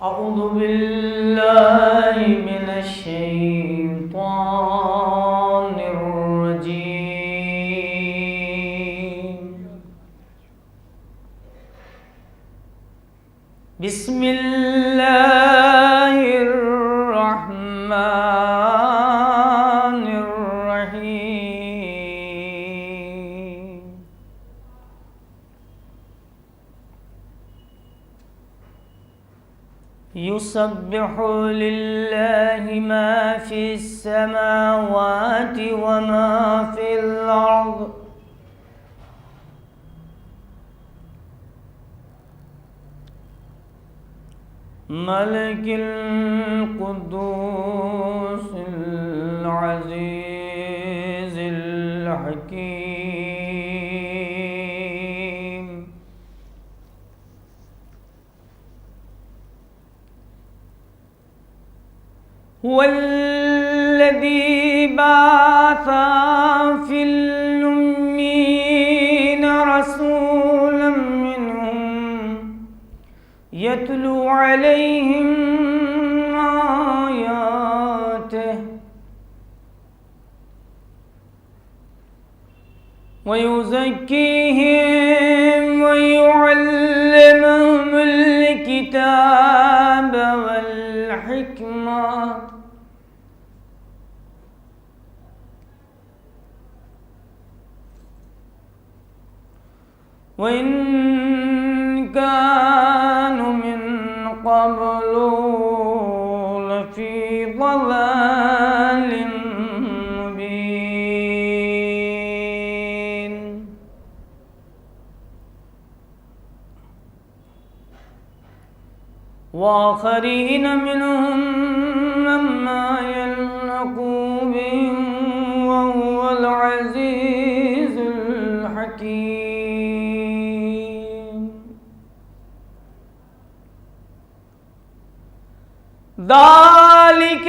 أعوذ بالله من الشيطان الرجيم. بسم الله الرحمن الرحيم. يسبح لله ما في السماوات وما في الأرض ملك القدوس العزيز الحكيم. هو الذي بعث في الأمين رسولا منهم يتلو عليهم آياته ويزكيهم ويعلمهم الكتاب والحكمة وإن كانوا من قبل لفي ضلال مبين. وآخرين منهم لما يلحقوا بهم وهو العزيز الحكيم. ذلك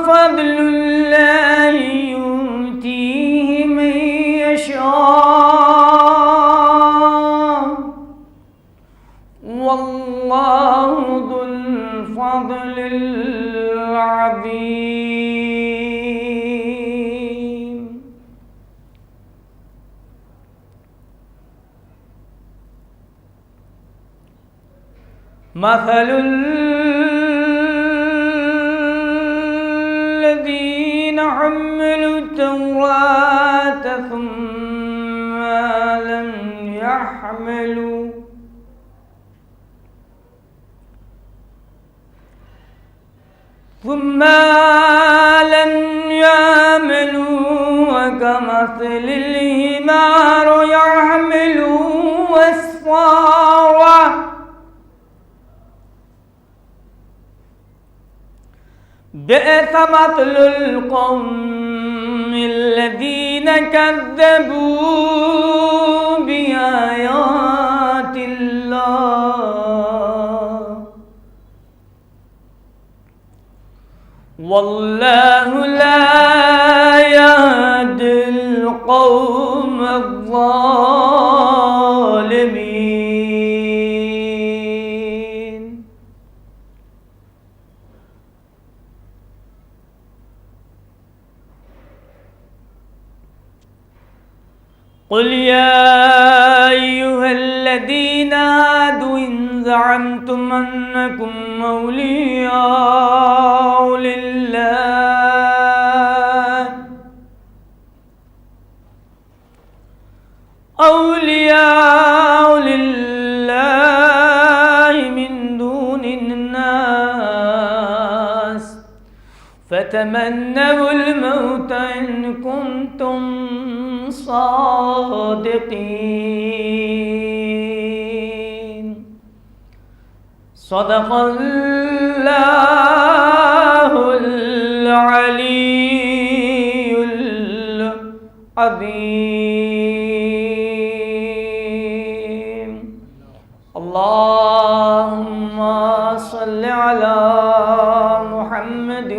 فضل الله يؤتيه من يشاء والله ذو الفضل العظيم. مثل الذين حملوا التوراة ثم لم يعملوا كمثل الحمار يحمل أسفارا بئس مثل القوم الذين كذبوا بآيات الله والله لا يهدي القوم الظالمين. قل يا أيها الذين هادوا إن زعمتم أنكم أولياء لله من دون الناس فتمنوا الموت إن كنتم صادقين. صدق الله العلي العظيم. اللهم صل على محمد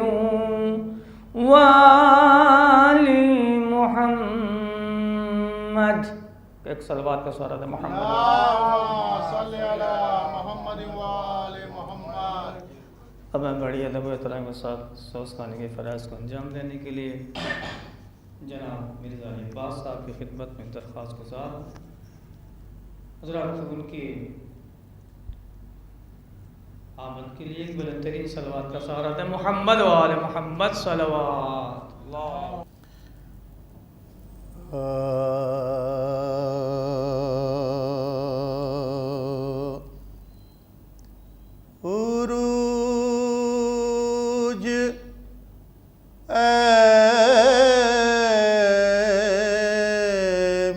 وآل محمد. ایک صلوات کا سورہ محمد اللهم صل على محمد وآل محمد. اب میں بڑی ادب و احترام کے ساتھ سوز خانے کے فرائض کو انجام دینے کے لیے جناب مرزا عباس صاحب کی خدمت میں درخواست گزار ہوں۔ حضرات ان کی آمد کے لیے ایک بلند ترین صلوات کا سہارا دیں۔ محمد و آل محمد صلوات اللہ۔ عروج اے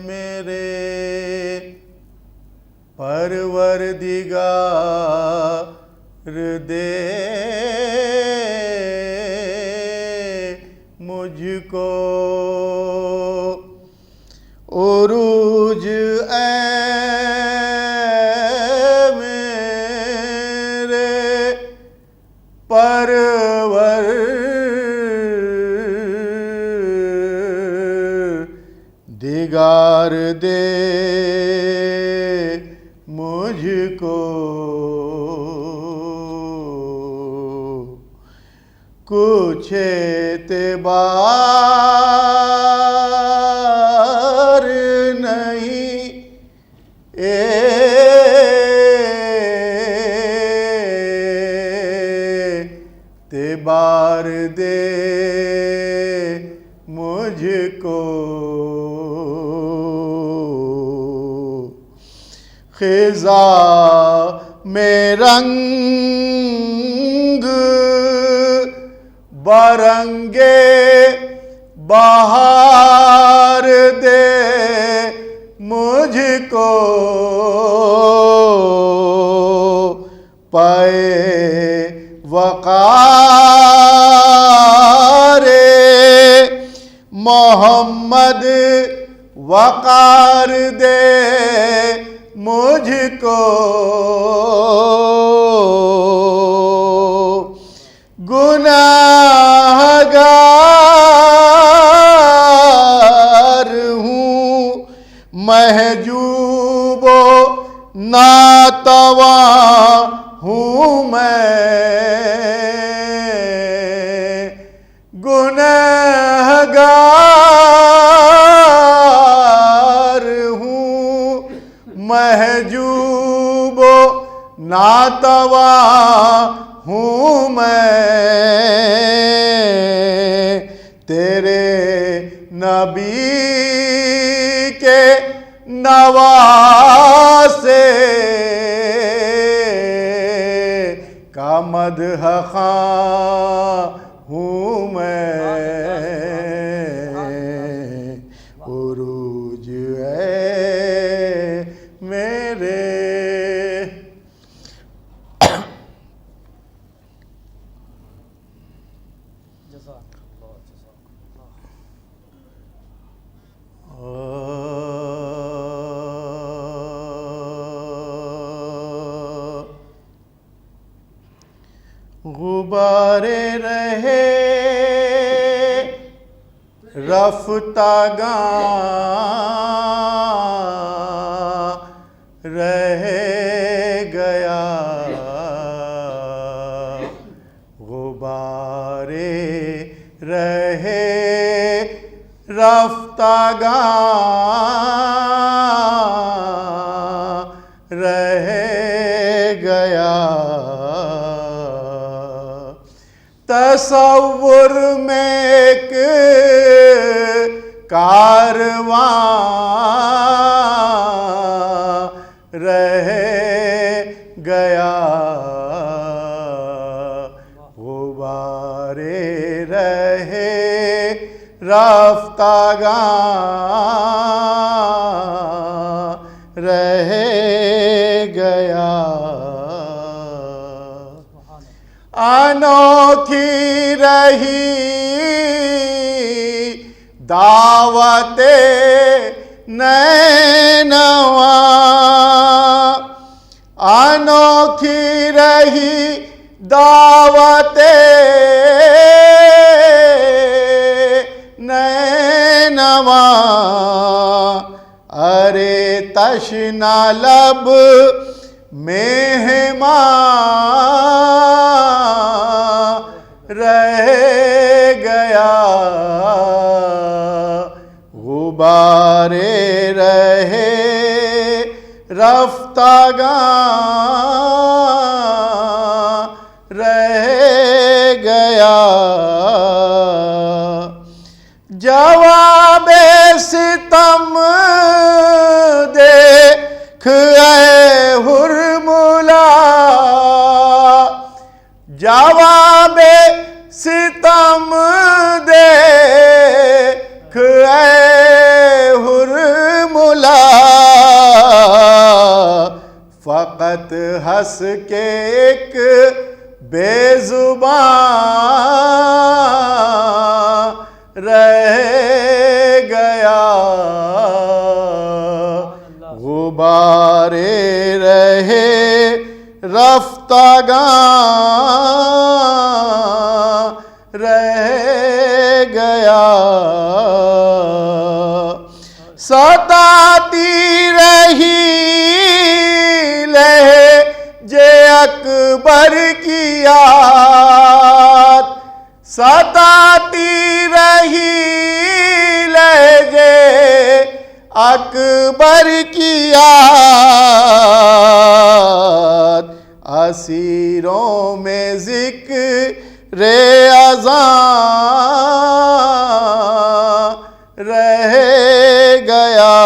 میرے پروردگار دے مجھ کو عروج اے میرے پروردگار دے مجھ کو کچھ اعتبار نہیں اعتبار دے مجھ کو خزاں میں رنگ برنگے بہار دے مجھ کو پائے وقار محمد وقار دے مجھ کو گناہگار ہوں محجوب و ناتواں ہوں میں گناہگار ہوں محجوب و ناتواں ہوں میں تیرے نبی کے نواسے کا مدح خواں ہوں میں عروج ہے میرے غبارے رہے رفتگاں رہ گیا غبارے رہے رفتگاں رہ گیا تصور میں ایک کارواں رہ گیا غبارے رہے رفتگاں رہ گیا انوکھی رہی دعوت نینواں انوکھی رہی دعوت نینواں ارے تشنا لب مہمان غبارے رہے رفتگاں رہ گیا، جواب ستم دیکھ اے حرملا، جواب ستم دیکھ اے حرملا، فقط ہنس کے ایک بے زبان رہ گیا، غبارے رہے رفتگاں رہ گیا، ستاتی رہی لہجے اکبر کی یاد، ستاتی رہی لہجے اکبر کی یاد، اسیروں میں ذکر اذاں رہ گیا،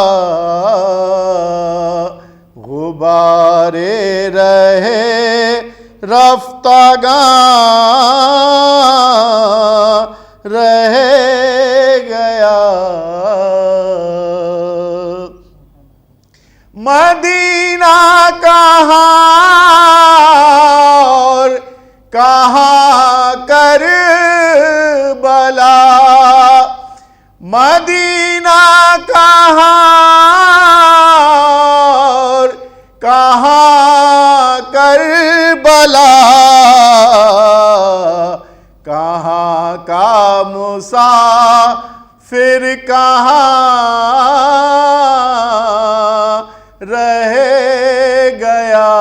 غبارے رہے رفتگاں رہ گیا، مدینہ کہاں اور کہاں کربلا، مدینہ کہاں اور کہاں کربلا، کہاں کا مسافر کہاں رہ گیا،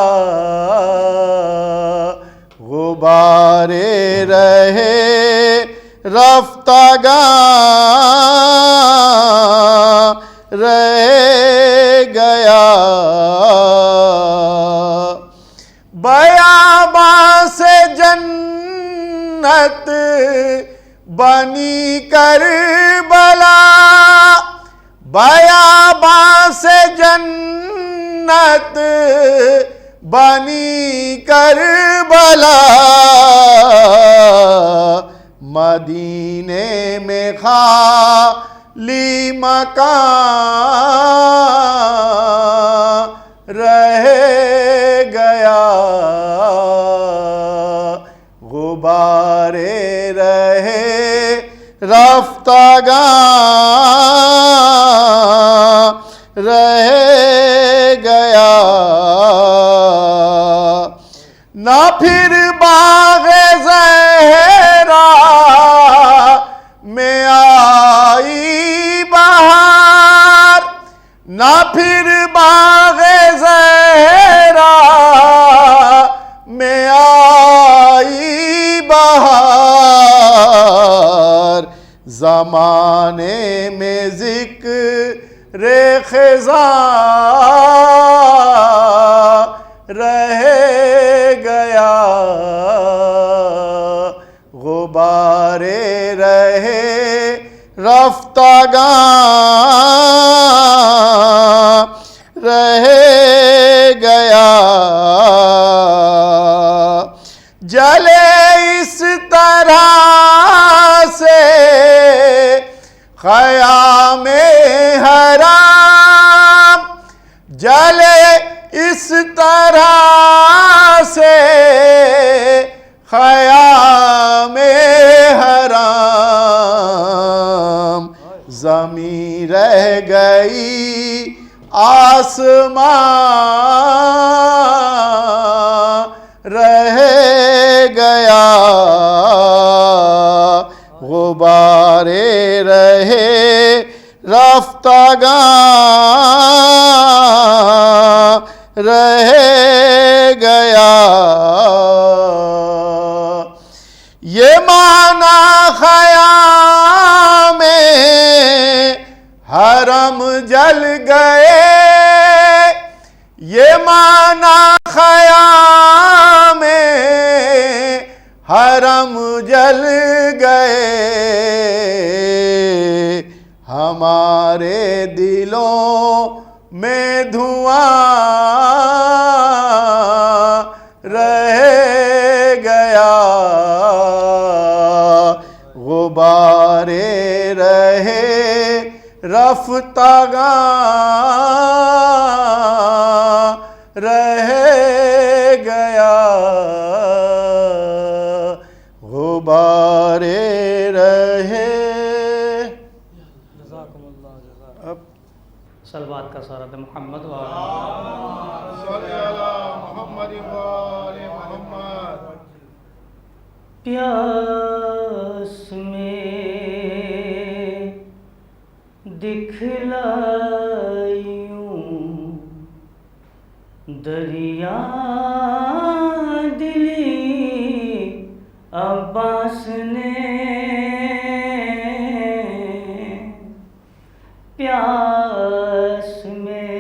غبارے رہے رفتگاں رہ گیا، بیاباں سے جنت بنی کربلا، بیاباں سے جنت بنی کربلا، مدینے میں خالی مکان رہ گیا، غبارے رہے رفتگاں رہ گیا، نہ پھر باغ زہرا میں آئی بہار، نہ پھر باغ زہرا میں آئی بہار، زمانے میں ذکر خزاں رہ گیا، غبارے رہے رفتگاں رہ گیا، جلے اس طرح سے خیام حرام، جلے اس طرح سے خیام حرام، زمین رہ گئی آسمان رہ گیا، غبارے رہے رفتگاں رہ گیا، یہ معنی خیام حرم جل گئے، یہ مانا خیام حرم جل گئے، ہمارے دلوں میں دھواں رہ گیا، غبار رہے رفتگاں رہ گیا، غبار رہے۔ جزاکم اللہ جزاکم۔ صلوات کا سارا محمد صلی اللہ محمد وآل محمد۔ پیاس میں دکھلائیوں دریا دلی عباس نے، پیاس میں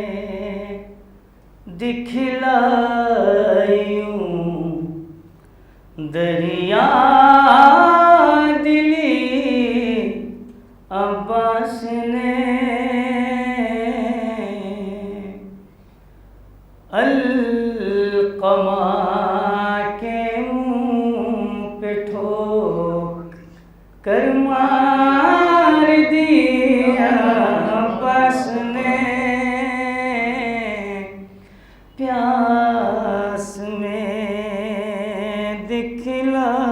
دکھلائیوں دریا دلی عباس نے، القمہ کے منہ پہ ٹھوک کر مار دیا عباس نے، پیاس میں دکھلائیوں۔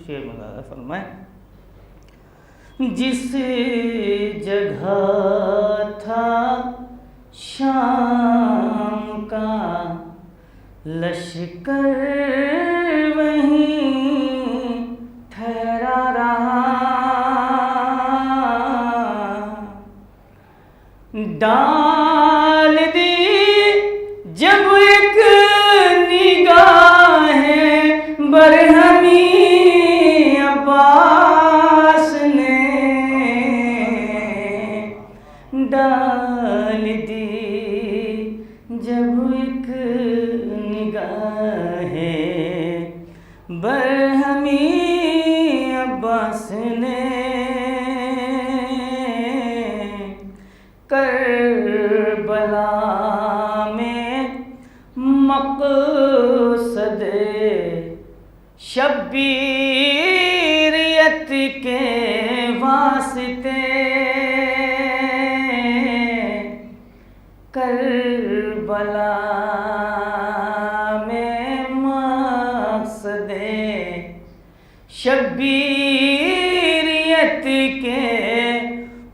شعر مزارہ فرمائیں، جس جگہ تھا شام کا لشکر وہیں ٹھہرا رہا، ڈال دی جب ایک نگاہ برہمی عباس نے، ڈال دی جب ایک نگاہ برہمی عباس نے، کربلا میں مقصد شبیریت کے واسطے، کربلا میں مقصد شبیریت کے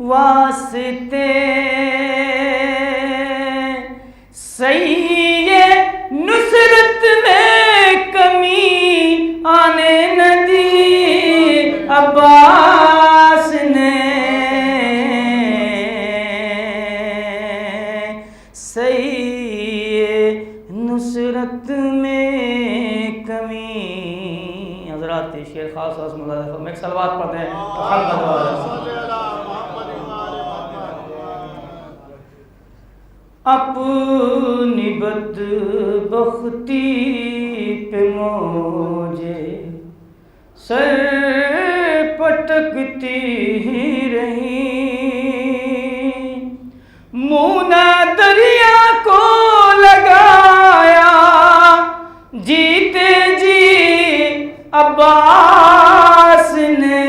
واسطے، صحیح نصرت میں کمی آنے نہ دی عباس نے، صحیح نصرت میں کمی۔ حضرات شعر خاص خاص ملازم میں ایک صلوات پڑھتے ہیں محمد والا۔ اپنی بدبختی پہ موجے سر پٹکتی ہی رہی، مونا دریا کو لگایا جیتے جی عباس نے،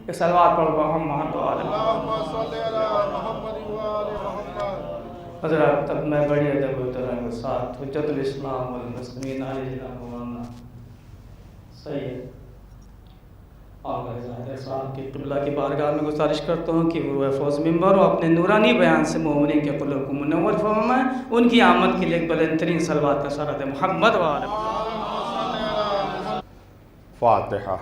ایک صلوات پڑھو محمد والا۔ حضرات تب میں بڑی ادب و احترام کے ساتھ حجت الاسلام والمسلمین علیہ مولانا سید آغا ظاہر صاحب کی قبلہ کی بارگاہ میں گزارش کرتا ہوں کہ وہ فوز ممبر و اپنے نورانی بیان سے مومنین کے قلوب کو منور فرمائیں، ان کی آمد کے لیے ایک بلند ترین صلوات کا سارا دے محمد وآلہ۔ فاتحہ۔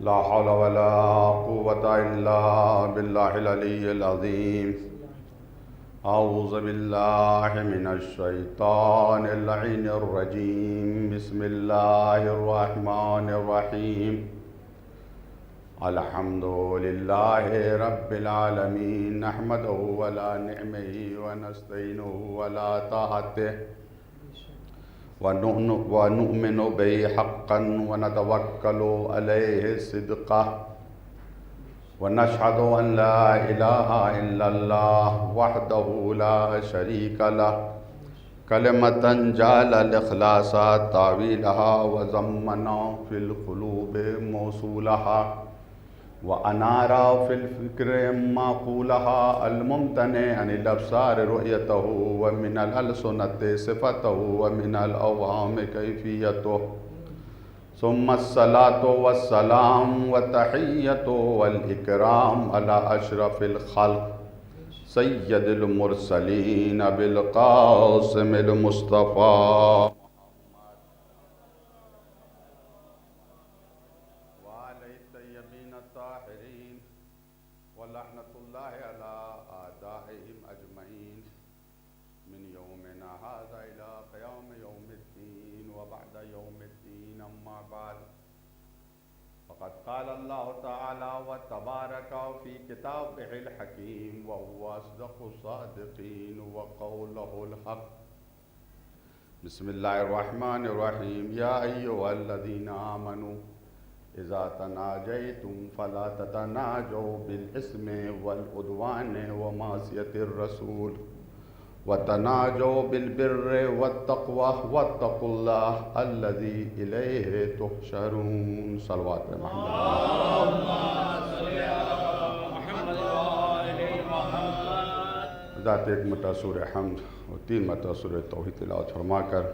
لا حول ولا قوة إلا بالله العلي العظيم أعوذ بالله من الشيطان اللعين الرجيم بسم الله الرحمن الرحيم الحمد لله رب العالمين نحمده ولا نعمه ونستعينه ولا طاعته ونؤمن به حقا ونتوكل عليه صدقا ونشهد أن لا إله إلا الله وحده لا شريك له كلمة جعل الإخلاص تاويلها وزمنا في القلوب موصولها وأنار في الفكر معقولها الممتنع عن الأبصار رؤيته ومن الألسنة صفته ومن الأوهام كيفيته ثم الصلاة والسلام والتحية والإكرام على أشرف الخلق سيد المرسلين بالقاسم المصطفى ولعنة الله على أعدائهم أجمعين من يومنا هذا إلى قيام يوم الدين وبعد يوم الدين أما بعد فقد قال الله تعالى وتبارك في كتابه الحكيم وهو أصدق الصادقين وقوله الحق بسم الله الرحمن الرحيم يا أيها الذين آمنوا إذا تناجيتم فلا تتناجوا بالإثم والعدوان ومعصية الرسول وتناجوا بالبر والتقوى واتقوا الله الذي إليه تحشرون صلوات محمد ذات ایک مرتبہ سورہ حمد اور 3 مرتبہ سورہ توحید تلاوت فرما کر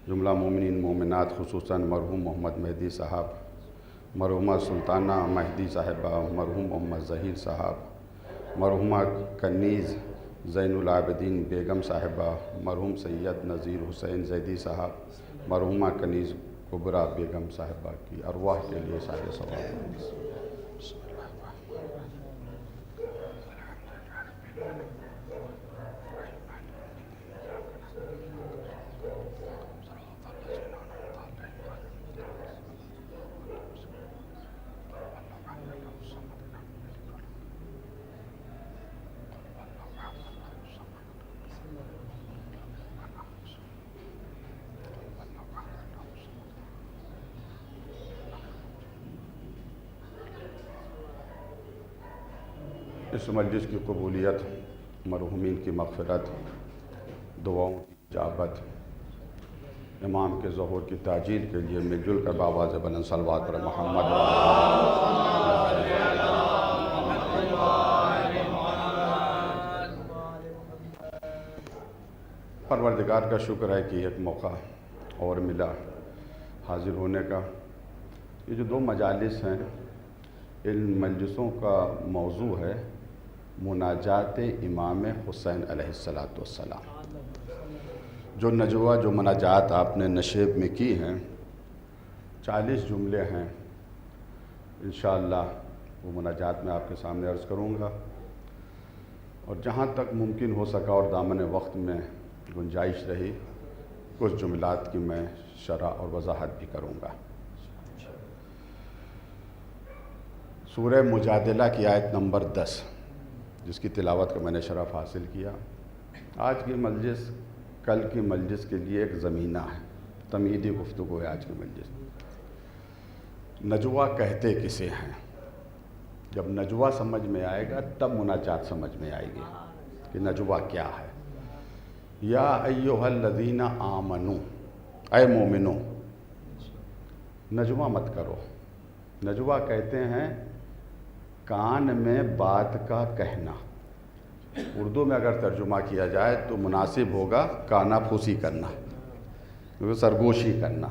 جملہ مومنین مومنات خصوصاً مرحوم محمد مہدی صاحب، مرحومہ سلطانہ مہدی صاحبہ، مرحوم محمد ظہیر صاحب، مرحومہ کنیز زین العابدین بیگم صاحبہ، مرحوم سید نذیر حسین زیدی صاحب، مرحومہ کنیز کبریٰ بیگم صاحبہ کی ارواح کے لیے سارے ثواب اس مجلس کی قبولیت، مرحومین کی مغفرت، دعاؤں کی اجابت، امام کے ظہور کی تعجیل کے لیے مل جل کر بآواز بلند صلوات پر محمد پروردگار کا شکر ہے کہ ایک موقع اور ملا حاضر ہونے کا۔ یہ جو 2 مجالس ہیں، ان مجلسوں کا موضوع ہے مناجات امام حسین علیہ السلام۔ جو نجوہ، جو مناجات آپ نے نشیب میں کی ہیں، 40 جملے ہیں، انشاءاللہ وہ مناجات میں آپ کے سامنے عرض کروں گا، اور جہاں تک ممکن ہو سکا اور دامن وقت میں گنجائش رہی کچھ جملات کی میں شرح اور وضاحت بھی کروں گا۔ سورہ مجادلہ کی آیت نمبر 10، جس کی تلاوت کا میں نے شرف حاصل کیا۔ آج کی مجلس کل کی مجلس کے لیے ایک زمینہ ہے، تمہیدی گفتگو ہے آج کی مجلس۔ نجوہ کہتے کسے ہیں؟ جب نجوہ سمجھ میں آئے گا تب مناجات سمجھ میں آئے گی کہ نجوہ کیا ہے۔ یا ایہا الذین آمنو، اے مومنو، نجوہ مت کرو۔ نجوہ کہتے ہیں کان میں بات کا کہنا۔ اردو میں اگر ترجمہ کیا جائے تو مناسب ہوگا کانا پھوسی کرنا، سرگوشی کرنا۔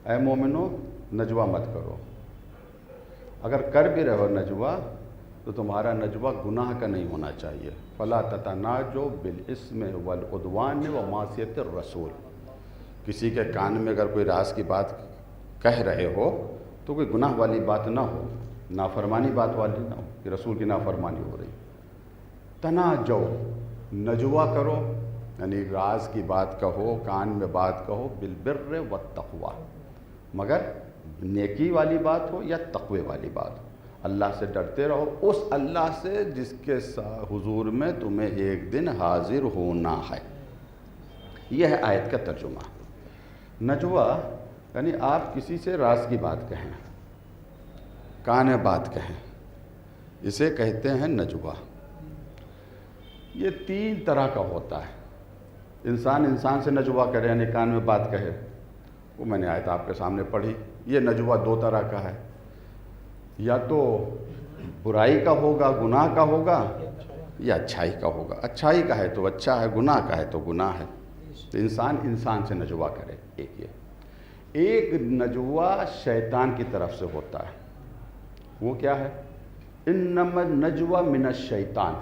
اے مومنو نجوہ مت کرو۔ اگر کر بھی رہو نجوہ تو تمہارا نجوہ گناہ کا نہیں ہونا چاہیے۔ فلا تتناجوا بالاسم والعدوان ومعصیۃ الرسول۔ کسی کے کان میں اگر کوئی راز کی بات کہہ رہے ہو تو کوئی گناہ والی بات نہ ہو، نافرمانی بات والی نہ ہو کہ رسول کی نافرمانی ہو رہی۔ تناجو، نجوا کرو، یعنی راز کی بات کہو، کان میں بات کہو، بالبر والتقوی، مگر نیکی والی بات ہو یا تقوی والی بات ہو، اللہ سے ڈرتے رہو، اس اللہ سے جس کے حضور میں تمہیں ایک دن حاضر ہونا ہے۔ یہ ہے آیت کا ترجمہ۔ نجوا یعنی آپ کسی سے راز کی بات کہیں، کان میں بات کہیں، اسے کہتے ہیں نجوا۔ یہ 3 طرح کا ہوتا ہے۔ انسان سے نجوا کرے یعنی کان میں بات کہے، وہ میں نے آیت آپ کے سامنے پڑھی۔ یہ نجوا 2 طرح کا ہے، یا تو برائی کا ہوگا، گناہ کا ہوگا، یا اچھائی کا ہوگا۔ اچھائی کا ہے تو اچھا ہے، گناہ کا ہے تو گناہ ہے۔ تو انسان سے نجوا کرے، ایک نجوا شیطان کی طرف سے ہوتا ہے۔ وہ کیا ہے؟ انما النجوا من الشیطان۔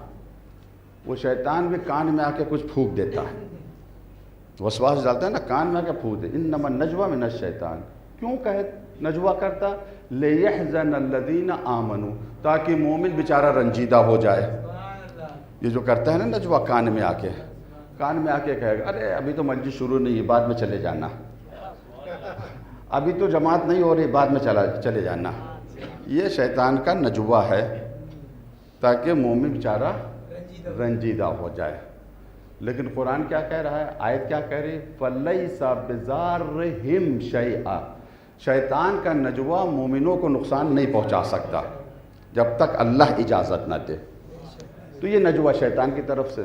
وہ شیطان بھی کان میں آ کے کچھ پھونک دیتا ہے، وسواس ڈالتا ہے نا، کان میں آ کے پھونک دے۔ انما النجوا من الشیطان، کیوں کہے نجوا کرتا؟ لیحزن الذین آمنوا، تاکہ مومن بیچارہ رنجیدہ ہو جائے۔ یہ جو کرتا ہے نا نجوا کان میں آ کے کہے گا ارے ابھی تو مجلس شروع نہیں ہے، بعد میں چلے جانا، ابھی تو جماعت نہیں ہو رہی، بعد میں چلے جانا۔ یہ شیطان کا نجوا ہے، تاکہ مومن بیچارہ رنجیدہ ہو جائے۔ لیکن قرآن کیا کہہ رہا ہے؟ آیت کیا کہہ رہی ہے؟ فَلَيْسَ بِضَارِّهِمْ شَيْئًا۔ شیطان کا نجوا مومنوں کو نقصان نہیں پہنچا سکتا جب تک اللہ اجازت نہ دے۔ تو یہ نجوا شیطان کی طرف سے،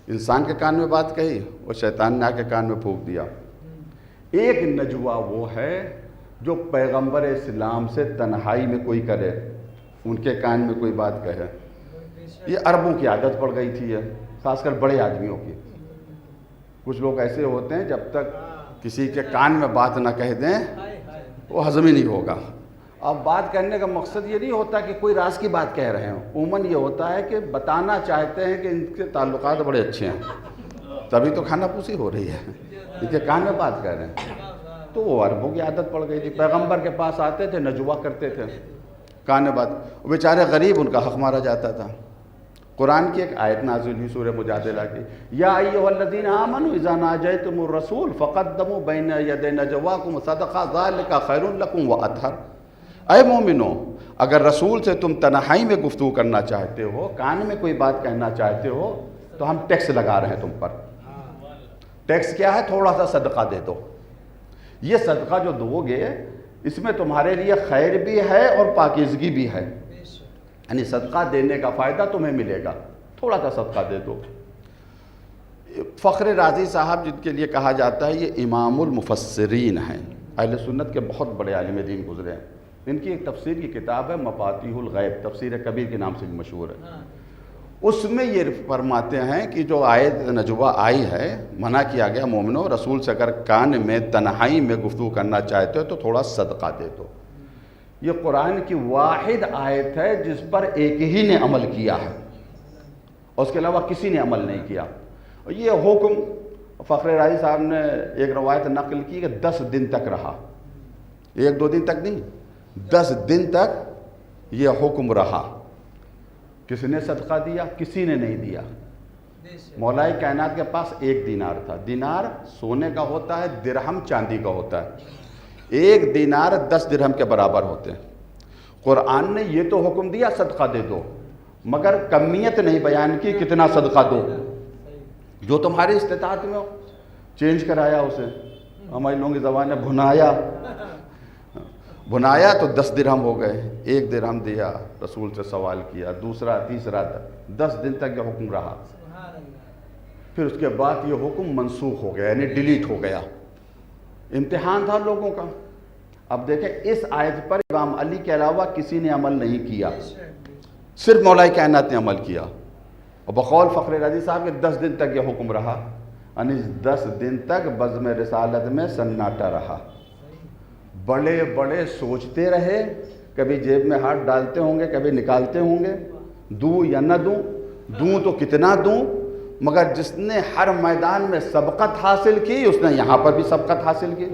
انسان کے کان میں بات کہی اور شیطان نے آ کے کان میں پھونک دیا۔ ایک نجوا وہ ہے جو پیغمبر اسلام سے تنہائی میں کوئی کرے، ان کے کان میں کوئی بات کہے۔ یہ عربوں کی عادت پڑ گئی تھی، خاص کر بڑے آدمیوں کی۔ کچھ لوگ ایسے ہوتے ہیں جب تک کسی کے کان میں بات نہ کہہ دیں وہ ہضم ہی نہیں ہوگا۔ اب بات کرنے کا مقصد یہ نہیں ہوتا کہ کوئی راز کی بات کہہ رہے ہوں، عموماً یہ ہوتا ہے کہ بتانا چاہتے ہیں کہ ان کے تعلقات بڑے اچھے ہیں، تبھی تو کھانا پوسی ہو رہی ہے، ان کے کان میں بات کہہ رہے ہیں۔ تو وہ عربوں کی عادت پڑ گئی تھی، پیغمبر کے پاس آتے تھے، نجوا کرتے تھے، کان میں بات، بیچارے غریب، ان کا حق مارا جاتا تھا۔ قرآن کی ایک آیت نازل ہوئی سورہ مجادلہ کی، یا ایھا الذین آمنوا اذا ناجیتم الرسول فقدموا بین یدی نجواکم صدقہ ذلک خیر لکم واطہر۔ اے مومنو، اگر رسول سے تم تنہائی میں گفتگو کرنا چاہتے ہو، کان میں کوئی بات کہنا چاہتے ہو، تو ہم ٹیکس لگا رہے ہیں تم پر۔ ٹیکس کیا ہے؟ تھوڑا سا صدقہ دے دو۔ یہ صدقہ جو دو گے اس میں تمہارے لیے خیر بھی ہے اور پاکیزگی بھی ہے، یعنی صدقہ دینے کا فائدہ تمہیں ملے گا، تھوڑا سا صدقہ دے دو۔ فخر رازی صاحب جن کے لیے کہا جاتا ہے یہ امام المفسرین ہیں، اہل سنت کے بہت بڑے عالم دین گزرے ہیں۔ ان کی ایک تفسیر کی کتاب ہے مفاتیح الغیب، تفسیر کبیر کے نام سے بھی مشہور ہے۔ اس میں یہ فرماتے ہیں کہ جو آیت نجوا آئی ہے، منع کیا گیا مومنوں، رسول سے اگر کان میں تنہائی میں گفتگو کرنا چاہتے ہو تو تھوڑا صدقہ دے دو۔ یہ قرآن کی واحد آیت ہے جس پر ایک ہی نے عمل کیا ہے، اور اس کے علاوہ کسی نے عمل نہیں کیا۔ یہ حکم فخر رازی صاحب نے ایک روایت نقل کی کہ 10 دن تک رہا، 1-2 دن تک نہیں، 10 دن تک یہ حکم رہا۔ کس نے صدقہ دیا؟ کسی نے نہیں دیا۔ مولا کائنات کے پاس 1 دینار تھا، دینار سونے کا ہوتا ہے، درہم چاندی کا ہوتا ہے، 1 دینار 10 درہم کے برابر ہوتے ہیں۔ قرآن نے یہ تو حکم دیا صدقہ دے دو، مگر کمیت نہیں بیان کی کتنا صدقہ دو، جو تمہاری استطاعت میں ہو۔ چینج کرایا اسے، ہمارے لوگوں کی زبان میں بھنایا تو 10 درہم ہو گئے، 1 درہم دیا، رسول سے سوال کیا، دوسرا تیسرا، 10 دن تک یہ حکم رہا۔ پھر اس کے بعد یہ حکم منسوخ ہو گیا، یعنی ڈیلیٹ ہو گیا۔ امتحان تھا لوگوں کا۔ اب دیکھیں اس آیت پر امام علی کے علاوہ کسی نے عمل نہیں کیا، صرف مولا کائنات نے عمل کیا، اور بقول فخر رازی صاحب کے 10 دن تک یہ حکم رہا، یعنی 10 دن تک بزم رسالت میں سناٹا رہا۔ بڑے بڑے سوچتے رہے، کبھی جیب میں ہاتھ ڈالتے ہوں گے، کبھی نکالتے ہوں گے، دوں یا نہ دوں تو کتنا دوں، مگر جس نے ہر میدان میں سبقت حاصل کی اس نے یہاں پر بھی سبقت حاصل کی۔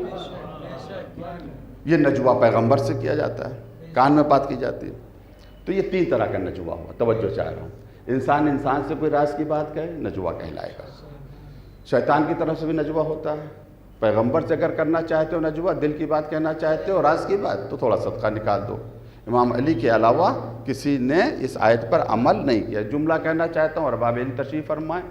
یہ نجوہ پیغمبر سے کیا جاتا ہے، کان میں بات کی جاتی ہے۔ تو یہ 3 طرح کا نجوہ ہوا، توجہ چاہ رہا ہوں۔ انسان سے کوئی راز کی بات کہے، نجوہ کہلائے گا۔ شیطان کی طرف سے بھی نجوہ ہوتا ہے، پیغمبر سے اگر کرنا چاہتے ہو نجوہ، دل کی بات کہنا چاہتے ہو، راز کی بات، تو تھوڑا صدقہ نکال دو۔ امام علی کے علاوہ کسی نے اس آیت پر عمل نہیں کیا۔ جملہ کہنا چاہتا ہوں، اور ارباب علم تشریف فرمائیں،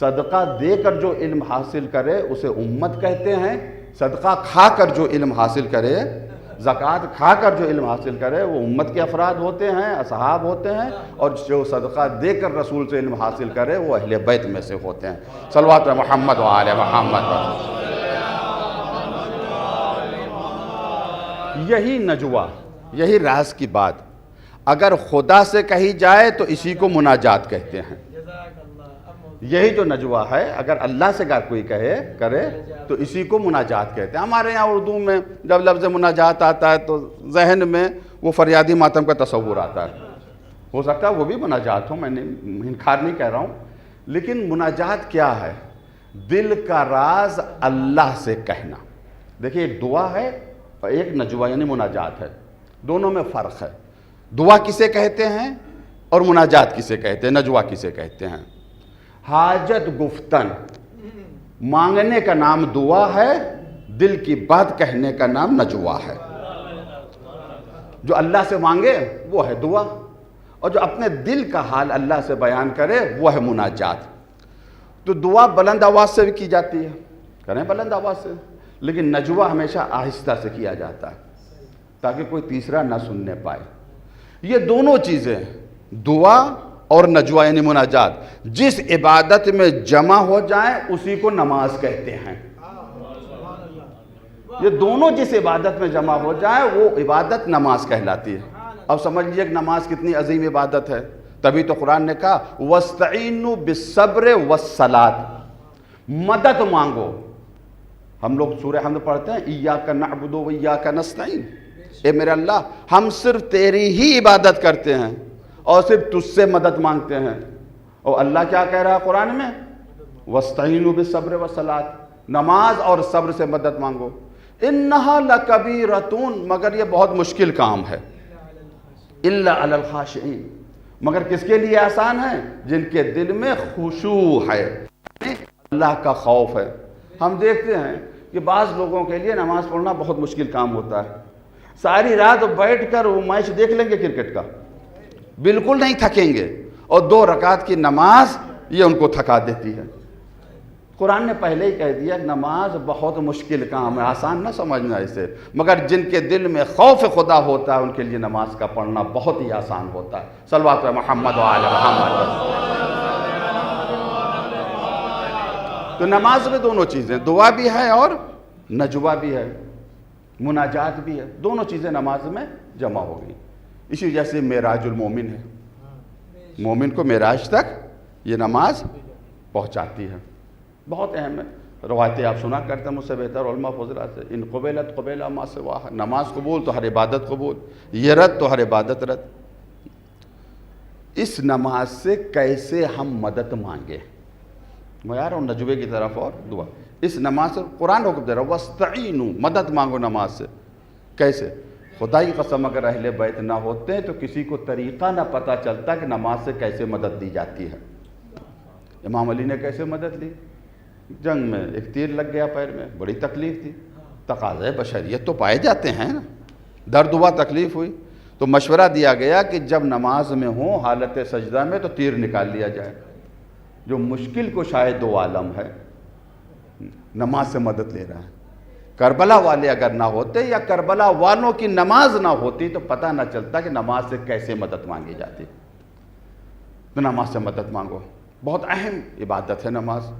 صدقہ دے کر جو علم حاصل کرے اسے امت کہتے ہیں، صدقہ کھا کر جو علم حاصل کرے، زکوٰۃ کھا کر جو علم حاصل کرے وہ امت کے افراد ہوتے ہیں، اصحاب ہوتے ہیں، اور جو صدقہ دے کر رسول سے علم حاصل کرے وہ اہل بیت میں سے ہوتے ہیں۔ صلوات محمد و آل محمد۔ یہی نجوہ، یہی راز کی بات اگر خدا سے کہی جائے تو اسی کو مناجات کہتے ہیں۔ یہی جو نجوہ ہے اگر اللہ سے اگر کوئی کرے تو اسی کو مناجات کہتے ہیں۔ ہمارے یہاں اردو میں جب لفظ مناجات آتا ہے تو ذہن میں وہ فریادی ماتم کا تصور آتا ہے۔ ہو سکتا ہے وہ بھی مناجات ہو، میں نے انکار نہیں کہہ رہا ہوں، لیکن مناجات کیا ہے؟ دل کا راز اللہ سے کہنا۔ دیکھیں ایک دعا ہے اور ایک نجوہ یعنی مناجات ہے، دونوں میں فرق ہے۔ دعا کسے کہتے ہیں اور مناجات کسے کہتے ہیں، نجوہ کسے کہتے ہیں؟ حاجت گفتن مانگنے کا نام دعا ہے، دل کی بات کہنے کا نام نجوہ ہے۔ جو اللہ سے مانگے وہ ہے دعا، اور جو اپنے دل کا حال اللہ سے بیان کرے وہ ہے مناجات۔ تو دعا بلند آواز سے بھی کی جاتی ہے، کریں بلند آواز سے، لیکن نجوہ ہمیشہ آہستہ سے کیا جاتا ہے تاکہ کوئی تیسرا نہ سننے پائے۔ یہ دونوں چیزیں دعا اور نجوہ یعنی مناجات جس عبادت میں جمع ہو جائیں اسی کو نماز کہتے ہیں۔ یہ دونوں جس عبادت میں جمع ہو جائیں وہ عبادت نماز کہلاتی ہے۔ اب سمجھ لیجیے کہ نماز کتنی عظیم عبادت ہے، تبھی تو قرآن نے کہا وَاسْتَعِينُوا بِالصَّبْرِ وَالصَّلَاةِ، مدد مانگو۔ ہم لوگ سورہ حمد پڑھتے ہیں اِيَّاكَ نَعْبُدُ وَإِيَّاكَ نَسْتَعِينُ، اے میرے اللہ ہم صرف تیری ہی عبادت کرتے ہیں اور صرف تجھ سے مدد مانگتے ہیں۔ اور اللہ کیا کہہ رہا ہے قرآن میں؟ وَاسْتَعِينُوا بِالصَّبْرِ وَالصَّلَاةِ، نماز اور صبر سے مدد مانگو۔ إِنَّهَا لَكَبِيرَةٌ، مگر یہ بہت مشکل کام ہے۔ إِلَّا عَلَى الْخَاشِعِينَ، مگر کس کے لیے آسان ہے؟ جن کے دل میں خشوع ہے، اللہ کا خوف ہے۔ ہم دیکھتے ہیں کہ بعض لوگوں کے لیے نماز پڑھنا بہت مشکل کام ہوتا ہے، ساری رات بیٹھ کر وہ میچ دیکھ لیں گے کرکٹ کا، بالکل نہیں تھکیں گے، اور 2 رکعت کی نماز یہ ان کو تھکا دیتی ہے۔ قرآن نے پہلے ہی کہہ دیا نماز بہت مشکل کام ہے، آسان نہ سمجھنا اسے، مگر جن کے دل میں خوف خدا ہوتا ہے ان کے لیے نماز کا پڑھنا بہت ہی آسان ہوتا ہے۔ صلوات محمد و آل محمد۔ تو نماز میں دونوں چیزیں، دعا بھی ہے اور نجوہ بھی ہے، مناجات بھی ہے، دونوں چیزیں نماز میں جمع ہو گئی۔ اسی وجہ سے معراج المومن ہے، مومن کو معراج تک یہ نماز پہنچاتی ہے، بہت اہم ہے۔ روایتیں آپ سنا کرتے ہیں مجھ سے بہتر علماء فضلہ سے، ان قبلت قبیلہ ما سواہ، نماز قبول تو ہر عبادت قبول، یہ رد تو ہر عبادت رد۔ اس نماز سے کیسے ہم مدد مانگے، میں آ رہا ہوں نجوے کی طرف اور دعا۔ اس نماز سے قرآن حکم دے رہا ہے وَاسْتَعِينُوا، مدد مانگو نماز سے۔ کیسے؟ خدا کی قسم اگر اہل بیت نہ ہوتے ہیں تو کسی کو طریقہ نہ پتہ چلتا کہ نماز سے کیسے مدد دی جاتی ہے۔ امام علی نے کیسے مدد لی؟ جنگ میں ایک تیر لگ گیا پیر میں، بڑی تکلیف تھی، تقاضۂ بشریت تو پائے جاتے ہیں نا، درد ہوا، تکلیف ہوئی، تو مشورہ دیا گیا کہ جب نماز میں ہوں حالت سجدہ میں تو تیر نکال لیا جائے۔ جو مشکل کو شاید 2 عالم ہے، نماز سے مدد لے رہا ہے۔ کربلا والے اگر نہ ہوتے یا کربلا والوں کی نماز نہ ہوتی تو پتہ نہ چلتا کہ نماز سے کیسے مدد مانگی جاتی۔ تو نماز سے مدد مانگو، بہت اہم عبادت ہے نماز۔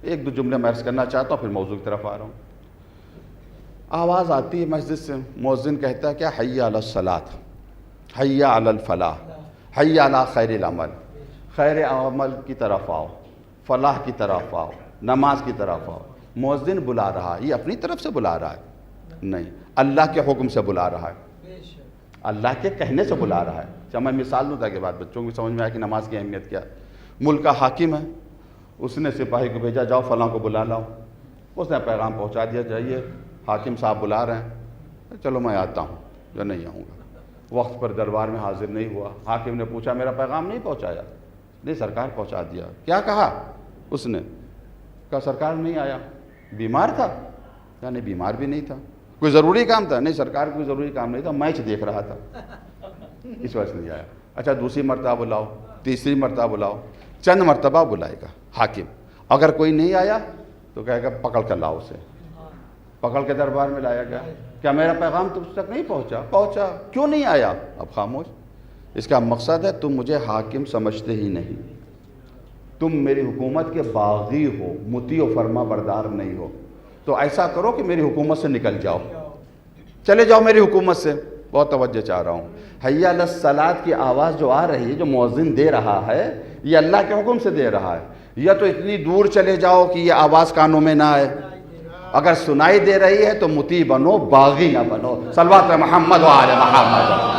1-2 جملے میں عرض کرنا چاہتا ہوں پھر موضوع کی طرف آ رہا ہوں۔ آواز آتی ہے مسجد سے، مؤذن کہتا ہے کیا؟ حی علی الصلاۃ، حی علی الفلاح، حی علی خیر العمل، خیر عمل کی طرف آؤ، فلاح کی طرف آؤ، نماز کی طرف آؤ۔ مؤذن بلا رہا ہے، یہ اپنی طرف سے بلا رہا ہے نہیں، اللہ کے حکم سے بلا رہا ہے، اللہ کے کہنے سے بلا رہا ہے۔ چاہے میں مثال دوں تاکہ بات بچوں کو سمجھ میں آئے کہ نماز کی اہمیت کیا ہے۔ ملک کا حاکم ہے، اس نے سپاہی کو بھیجا جاؤ فلاں کو بلا لاؤ، اس نے پیغام پہنچا دیا جائیے حاکم صاحب بلا رہے ہیں، چلو میں آتا ہوں یا نہیں آؤں گا. وقت پر دربار میں حاضر نہیں ہوا. حاکم نے پوچھا میرا پیغام نہیں پہنچایا؟ نہیں سرکار پہنچا دیا. کیا کہا اس نے؟ کہا سرکار نہیں آیا. بیمار تھا؟ یا نہیں بیمار بھی نہیں تھا. کوئی ضروری کام تھا؟ نہیں سرکار کوئی ضروری کام نہیں تھا، میچ دیکھ رہا تھا اس وجہ سے نہیں آیا. اچھا دوسری مرتبہ بلاؤ، تیسری مرتبہ بلاؤ. چند مرتبہ بلائے گا حاکم. اگر کوئی نہیں آیا تو کہے گا پکڑ کر لاؤ اسے. پکڑ کے دربار میں لایا گیا. کیا میرا پیغام تم تک نہیں پہنچا؟ پہنچا. کیوں نہیں آیا؟ اب خاموش. اس کا مقصد ہے تم مجھے حاکم سمجھتے ہی نہیں، تم میری حکومت کے باغی ہو، مطیع و فرما بردار نہیں ہو. تو ایسا کرو کہ میری حکومت سے نکل جاؤ، چلے جاؤ میری حکومت سے. بہت توجہ چاہ رہا ہوں. حی علی الصلاۃ کی آواز جو آ رہی ہے، جو مؤذن دے رہا ہے، یہ اللہ کے حکم سے دے رہا ہے. یا تو اتنی دور چلے جاؤ کہ یہ آواز کانوں میں نہ آئے. اگر سنائی دے رہی ہے تو مطیع بنو، باغی نہ بنو. صلوات محمد و آل محمد.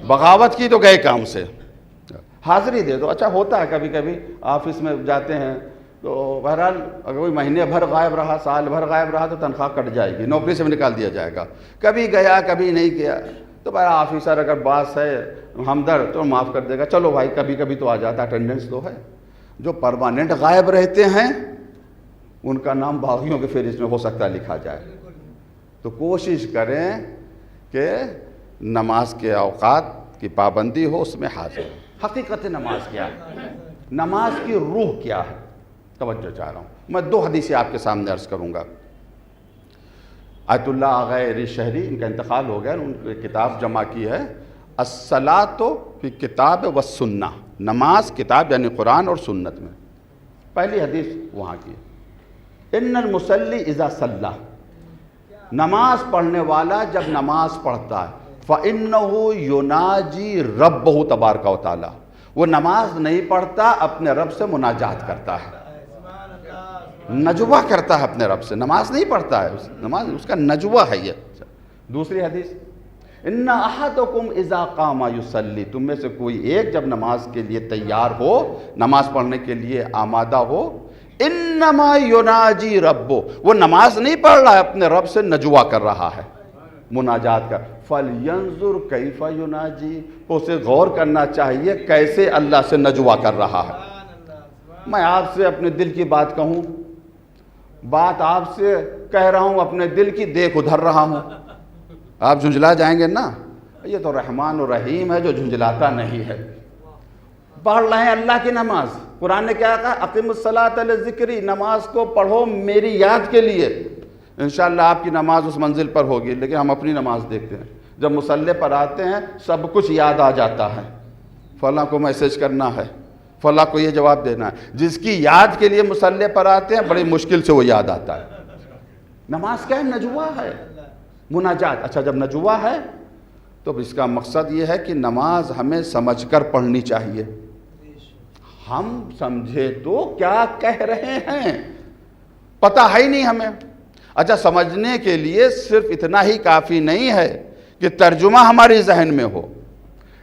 بغاوت کی تو گئے کام سے. حاضری دے دو. اچھا ہوتا ہے کبھی کبھی آفس میں جاتے ہیں تو بہرحال اگر کوئی مہینے بھر غائب رہا، سال بھر غائب رہا تو تنخواہ کٹ جائے گی، نوکری سے بھی نکال دیا جائے گا. کبھی گیا کبھی نہیں گیا تو بہرحال آفیسر اگر باس ہے ہمدرد تو معاف کر دے گا، چلو بھائی کبھی کبھی تو آ جاتا، اٹینڈنس تو ہے. جو پرماننٹ غائب رہتے ہیں ان کا نام باغیوں کے فہرست میں ہو سکتا ہے لکھا جائے. تو کوشش کریں کہ نماز کے اوقات کی پابندی ہو، اس میں حاضر. حقیقت نماز کیا ہے؟ نماز کی روح کیا ہے؟ توجہ چاہ رہا ہوں. میں 2 حدیثیں آپ کے سامنے عرض کروں گا. آیت اللہ آغا عری شہری، ان کا انتقال ہو گیا، ان کی کتاب جمع کی ہے الصلاۃ فی کتاب والسنہ. نماز کتاب یعنی قرآن اور سنت میں. پہلی حدیث وہاں کی ہے، ان المصلی اذا صلی، نماز پڑھنے والا جب نماز پڑھتا ہے، فَإِنَّهُ يُنَاجِي رَبَّهُ تبارک و تعالی، وہ نماز نہیں پڑھتا، اپنے رب سے مناجات کرتا ہے، نجوہ کرتا ہے اپنے رب سے. نماز نہیں پڑھتا ہے، نماز اس کا نجوہ ہے یہ. دوسری حدیث، ان احدکم اذا قام یصلی، تم میں سے کوئی ایک جب نماز کے لیے تیار ہو، نماز پڑھنے کے لیے آمادہ ہو، انما یناجی ربہ، وہ نماز نہیں پڑھ رہا ہے، اپنے رب سے نجوہ کر رہا ہے، مناجات کر. فَلْيَنْظُرْ كَيْفَ يُنَاجِي، اسے غور کرنا چاہیے کیسے اللہ سے نجوہ کر رہا ہے. میں آپ سے اپنے دل کی بات کہوں، بات آپ سے کہہ رہا ہوں، اپنے دل کی دیکھ ادھر رہا ہوں. آپ جھنجھلا جائیں گے نا. یہ تو رحمان و رحیم ہے جو جھنجھلاتا نہیں ہے. پڑھ رہے ہیں اللہ کی نماز. قرآن نے کیا کہا؟ اقم الصلاۃ لذکری، نماز کو پڑھو میری یاد کے لیے. انشاءاللہ آپ کی نماز اس منزل پر ہوگی. لیکن ہم اپنی نماز دیکھتے ہیں، جب مصلی پر آتے ہیں سب کچھ یاد آ جاتا ہے. فلاں کو میسج کرنا ہے، فلاں کو یہ جواب دینا ہے. جس کی یاد کے لیے مصلی پر آتے ہیں بڑی مشکل سے وہ یاد آتا ہے. نماز کیا ہے؟ نجوہ ہے، مناجات. اچھا جب نجوہ ہے تو اس کا مقصد یہ ہے کہ نماز ہمیں سمجھ کر پڑھنی چاہیے. ہم سمجھے تو کیا کہہ رہے ہیں پتہ ہے ہی نہیں ہمیں. اچھا سمجھنے کے لیے صرف اتنا ہی کافی نہیں ہے کہ ترجمہ ہماری ذہن میں ہو،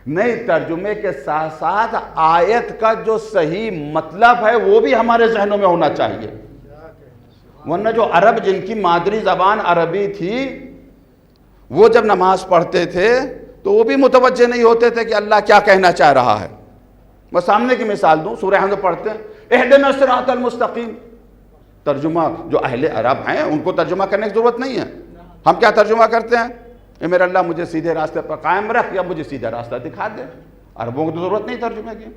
نہیں، ترجمے کے ساتھ ساتھ آیت کا جو صحیح مطلب ہے وہ بھی ہمارے ذہنوں میں ہونا چاہیے. ورنہ جو عرب جن کی مادری زبان عربی تھی وہ جب نماز پڑھتے تھے تو وہ بھی متوجہ نہیں ہوتے تھے کہ اللہ کیا کہنا چاہ رہا ہے. میں سامنے کی مثال دوں، سورہ حمد پڑھتے ہیں اہدنا الصراط المستقیم، ترجمہ جو اہل عرب ہیں ان کو ترجمہ کرنے کی ضرورت نہیں ہے. ہم کیا ترجمہ کرتے ہیں؟ اے میرے اللہ مجھے سیدھے راستے پر قائم رکھ، یا مجھے سیدھا راستہ دکھا دے. عربوں کو تو ضرورت نہیں ترجمے کی.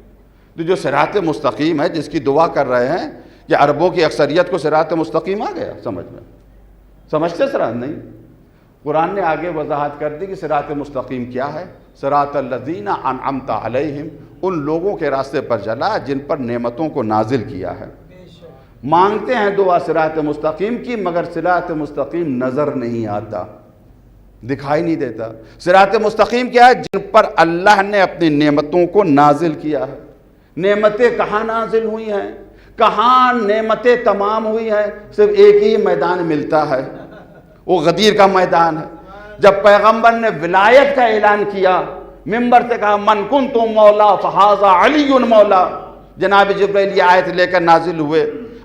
تو جو صراط مستقیم ہے جس کی دعا کر رہے ہیں، کہ عربوں کی اکثریت کو صراط مستقیم آ گیا سمجھ میں؟ سمجھتے صراط نہیں. قرآن نے آگے وضاحت کر دی کہ صراط مستقیم کیا ہے. صراط الذین انعمت علیہم، ان لوگوں کے راستے پر چلا جن پر نعمتوں کو نازل کیا ہے. مانگتے ہیں دعا صراط مستقیم کی، مگر صراط مستقیم نظر نہیں آتا، دکھائی نہیں دیتا. صراط مستقیم کیا ہے؟ جن پر اللہ نے اپنی نعمتوں کو نازل کیا ہے. نعمتیں کہاں نازل ہوئی ہیں؟ کہاں نعمتیں تمام ہوئی ہیں؟ صرف ایک ہی میدان ملتا ہے، وہ غدیر کا میدان ہے. جب پیغمبر نے ولایت کا اعلان کیا، منبر سے کہا من کنتم مولا فہذا علی مولا، جناب جبرائیل یہ آیت لے کر نازل ہوئے.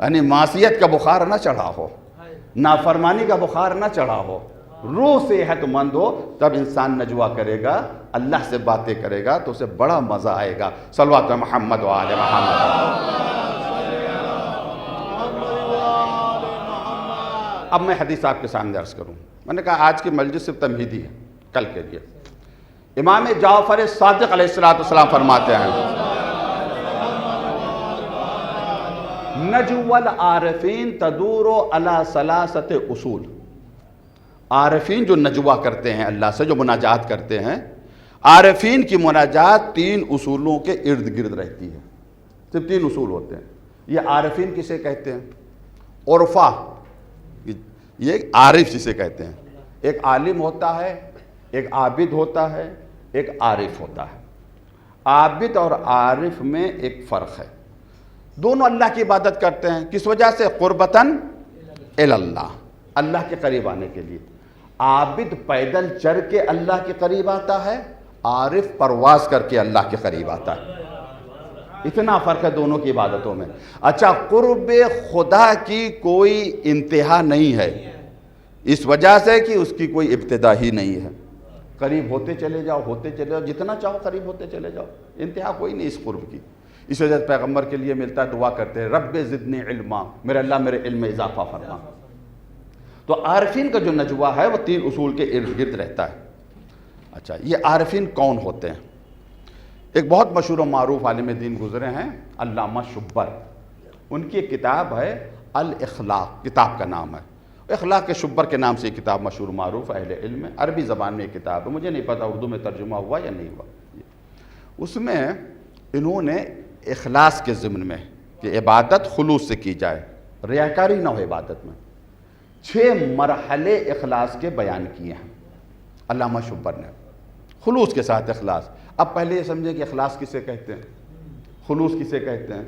یعنی معصیت کا بخار نہ چڑھا ہو، نافرمانی کا بخار نہ چڑھا ہو، روح صحت مند ہو، تب انسان نجوا کرے گا، اللہ سے باتیں کرے گا تو اسے بڑا مزہ آئے گا۔ صلوات محمد و آل محمد۔ اب میں حدیث آپ کے سامنے عرض کروں۔ میں نے کہا آج کی مجلس صرف تمہیدی ہے، کل کے لیے۔ امام جعفر صادق علیہ السلام فرماتے ہیں نجوى العارفین تدور علی ثلاثۃ اصول۔ عارفین جو نجوہ کرتے ہیں اللہ سے، جو مناجات کرتے ہیں، عارفین کی مناجات 3 اصولوں کے ارد گرد رہتی ہے۔ صرف 3 اصول ہوتے ہیں۔ یہ عارفین کسے کہتے ہیں؟ عرفا، یہ ایک عارف جسے کہتے ہیں۔ ایک عالم ہوتا ہے، ایک عابد ہوتا ہے، ایک عارف ہوتا ہے۔ عابد اور عارف میں ایک فرق ہے۔ دونوں اللہ کی عبادت کرتے ہیں، کس وجہ سے؟ قربتاً اللہ، اللہ کے قریب آنے کے لیے۔ عابد پیدل چل کے اللہ کے قریب آتا ہے، عارف پرواز کر کے اللہ کے قریب آتا ہے۔ اتنا فرق ہے دونوں کی عبادتوں میں۔ اچھا، قرب خدا کی کوئی انتہا نہیں ہے، اس وجہ سے کہ اس کی کوئی ابتدا ہی نہیں ہے۔ قریب ہوتے چلے جاؤ، ہوتے چلے جاؤ، جتنا چاہو قریب ہوتے چلے جاؤ، انتہا کوئی نہیں اس قرب کی۔ اس وجہ سے پیغمبر کے لیے ملتا ہے، دعا کرتے ہیں رب زدنی علما، میرے اللہ میرے علم میں اضافہ فرما۔ تو عارفین کا جو نجوہ ہے وہ 3 اصول کے ارد گرد رہتا ہے۔ اچھا، یہ عارفین کون ہوتے ہیں؟ ایک بہت مشہور و معروف عالم دین گزرے ہیں، علامہ شبر۔ ان کی ایک کتاب ہے الاخلاق، کتاب کا نام ہے اخلاق کے شبر کے نام سے یہ کتاب مشہور معروف اہل علم ہے، عربی زبان میں یہ کتاب ہے، مجھے نہیں پتا اردو میں ترجمہ ہوا یا نہیں ہوا۔ اس میں انہوں نے اخلاص کے ضمن میں کہ عبادت خلوص سے کی جائے، ریاکاری نہ ہو عبادت میں، 6 مرحلے اخلاص کے بیان کیے ہیں علامہ شبر نے۔ خلوص کے ساتھ اخلاص۔ اب پہلے یہ سمجھیں کہ اخلاص کسے کہتے ہیں، خلوص کسے کہتے ہیں۔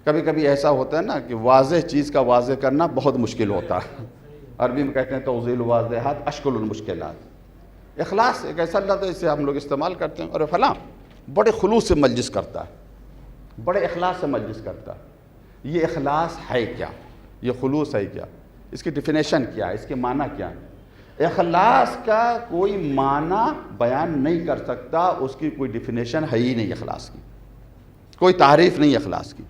کبھی کبھی ایسا ہوتا ہے نا کہ واضح چیز کا واضح کرنا بہت مشکل ہوتا ہے۔ عربی میں کہتے ہیں توضیح الواضحات اشکل المشکلات۔ اخلاص ایک ایسا لفظ ہے جسے ہم لوگ استعمال کرتے ہیں، اور فلاں بڑے خلوص سے مجلس کرتا ہے، بڑے اخلاص سے مجلس کرتا ہے۔ یہ اخلاص ہے کیا؟ یہ خلوص ہے کیا؟ اس کی ڈیفینیشن کیا ہے؟ اس کے معنی کیا ہے؟ اخلاص کا کوئی معنی بیان نہیں کر سکتا، اس کی کوئی ڈیفینیشن ہے ہی نہیں اخلاص کی، کوئی تعریف نہیں اخلاص کی۔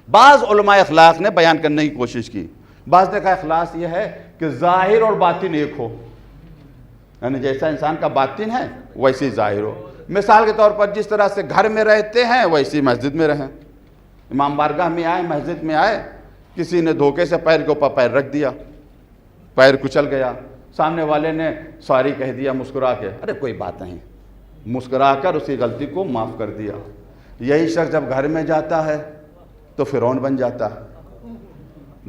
بعض علماء اخلاق نے بیان کرنے کی کوشش کی، بعض نے کہا اخلاص یہ ہے کہ ظاہر اور باطن ایک ہو، یعنی جیسا انسان کا باطن ہے ویسی ظاہر ہو۔ مثال کے طور پر جس طرح سے گھر میں رہتے ہیں ویسی مسجد میں رہیں۔ امام بارگاہ میں آئے، مسجد میں آئے، کسی نے دھوکے سے پیر کے اوپر پیر رکھ دیا، پیر کچل گیا، سامنے والے نے سوری کہہ دیا مسکرا کے، ارے کوئی بات نہیں، مسکرا کر اسی غلطی کو معاف کر دیا۔ یہی شخص جب گھر میں جاتا ہے تو فرعون بن جاتا ہے۔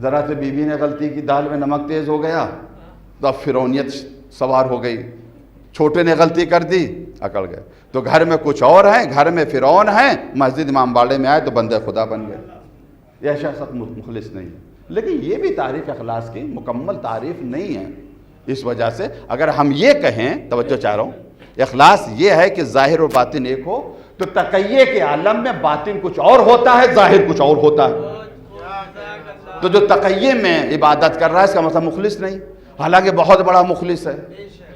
ذرا سے بیوی نے غلطی کی، دال میں نمک تیز ہو گیا تو اب فرعونیت سوار ہو گئی، چھوٹے نے غلطی کر دی اکڑ گئے۔ تو گھر میں کچھ اور ہیں، گھر میں فرعون ہیں، مسجد امام باڑے میں آئے تو بندے خدا بن گئے۔ یہ شخص مخلص نہیں ہے۔ لیکن یہ بھی تعریف اخلاص کی مکمل تعریف نہیں ہے۔ اس وجہ سے اگر ہم یہ کہیں، توجہ چاہ رہا ہوں، اخلاص یہ ہے کہ ظاہر اور باطن ایک ہو، تو تقیے کے عالم میں باطن کچھ اور ہوتا ہے، ظاہر کچھ اور ہوتا ہے۔ تو جو تقیے میں عبادت کر رہا ہے اس کا مطلب مخلص نہیں، حالانکہ بہت بڑا مخلص ہے،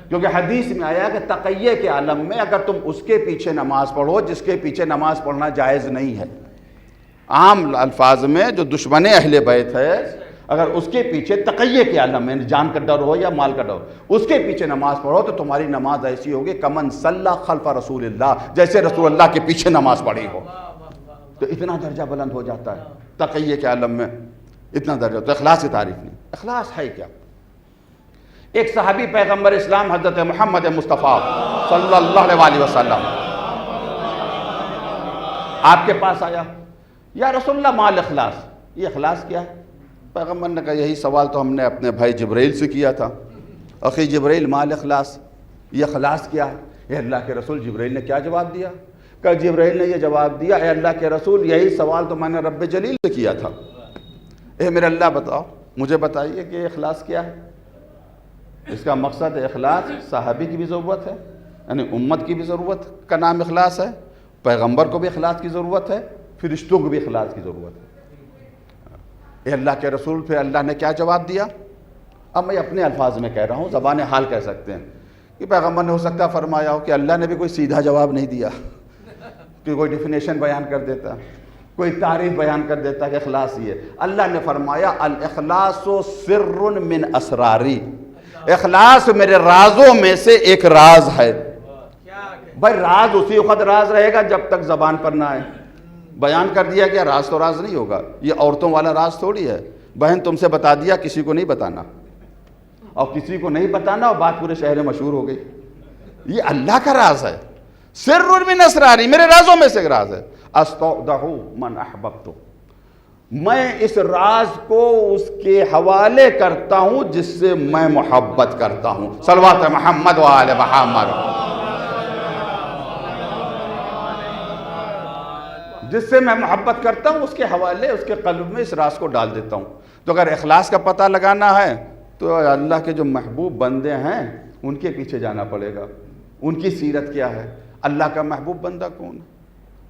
کیونکہ حدیث میں آیا کہ تقیے کے عالم میں اگر تم اس کے پیچھے نماز پڑھو جس کے پیچھے نماز پڑھنا جائز نہیں ہے، عام الفاظ میں جو دشمن اہل بیت ہے، اگر اس کے پیچھے تقیے کے عالم میں جان کا ڈر ہو یا مال کا ڈر ہو، اس کے پیچھے نماز پڑھو تو تمہاری نماز ایسی ہوگی کمن صلی خلف رسول اللہ، جیسے رسول اللہ کے پیچھے نماز پڑھی ہو۔ تو اتنا درجہ بلند ہو جاتا ہے تقیے کے عالم میں، اتنا درجہ۔ تو اخلاص کی تعریف نہیں۔ اخلاص ہے کیا؟ ایک صحابی پیغمبر اسلام حضرت محمد مصطفیٰ صلی اللہ علیہ وسلم آپ کے پاس آیا، یا رسول اللہ مال اخلاص، یہ اخلاص کیا ہے؟ پیغمبر نے کہا یہی سوال تو ہم نے اپنے بھائی جبرائیل سے کیا تھا، اخی جبرائیل مال اخلاص، یہ اخلاص کیا ہے؟ اے اللہ کے رسول، جبرائیل نے کیا جواب دیا؟ کہ جبرائیل نے یہ جواب دیا، اے اللہ کے رسول یہی سوال تو میں نے رب جلیل سے کیا تھا، اے میرے اللہ بتاؤ، مجھے بتائیے کہ اخلاص کیا ہے؟ اس کا مقصد اخلاص صحابی کی بھی ضرورت ہے، یعنی امت کی بھی ضرورت کا نام اخلاص ہے، پیغمبر کو بھی اخلاص کی ضرورت ہے، فرشتوں کو بھی اخلاص کی ضرورت ہے۔ اے اللہ کے رسول، پھر اللہ نے کیا جواب دیا؟ اب میں اپنے الفاظ میں کہہ رہا ہوں، زبان حال کہہ سکتے ہیں کہ پیغمبر نے ہو سکتا ہے فرمایا ہو کہ اللہ نے بھی کوئی سیدھا جواب نہیں دیا، کہ کوئی ڈیفینیشن بیان کر دیتا، کوئی تعریف بیان کر دیتا کہ اخلاص یہ۔ اللہ نے فرمایا الاخلاص سر من اسراری، اخلاص میرے رازوں میں سے ایک راز ہے۔ بھائی راز اسی وقت راز رہے گا جب تک زبان پر نہ آئے۔ بیان کر دیا کہ راز تو راز نہیں ہوگا، یہ عورتوں والا راز تھوڑی ہے۔ بہن تم سے بتا دیا، کسی کو نہیں بتانا، اور کسی کو نہیں بتانا اور بات پورے شہر میں مشہور ہو گئی، یہ اللہ کا راز ہے۔ سر من اسراری، میرے رازوں میں سے ایک راز ہے۔ استودع من احببت، میں اس راز کو اس کے حوالے کرتا ہوں جس سے میں محبت کرتا ہوں۔ صلوات محمد و آل محمد۔ جس سے میں محبت کرتا ہوں اس کے حوالے، اس کے قلب میں اس راز کو ڈال دیتا ہوں۔ تو اگر اخلاص کا پتہ لگانا ہے تو اللہ کے جو محبوب بندے ہیں ان کے پیچھے جانا پڑے گا، ان کی سیرت کیا ہے، اللہ کا محبوب بندہ کون ہے۔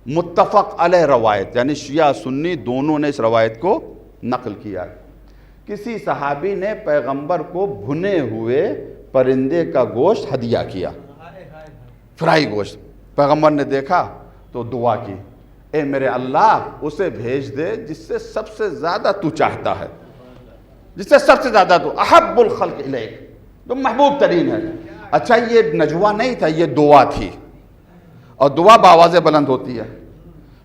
متفق علیہ روایت، یعنی شیعہ سنی دونوں نے اس روایت کو نقل کیا ہے۔ کسی صحابی نے پیغمبر کو بھنے ہوئے پرندے کا گوشت ہدیہ کیا، فرائی گوشت۔ پیغمبر نے دیکھا تو دعا کی، اے میرے اللہ اسے بھیج دے جس سے سب سے زیادہ تو چاہتا ہے، جس سے سب سے زیادہ تو احب الخلق الیک، تو محبوب ترین ہے۔ اچھا یہ نجوہ نہیں تھا، یہ دعا تھی، اور دعا بآواز بلند ہوتی ہے۔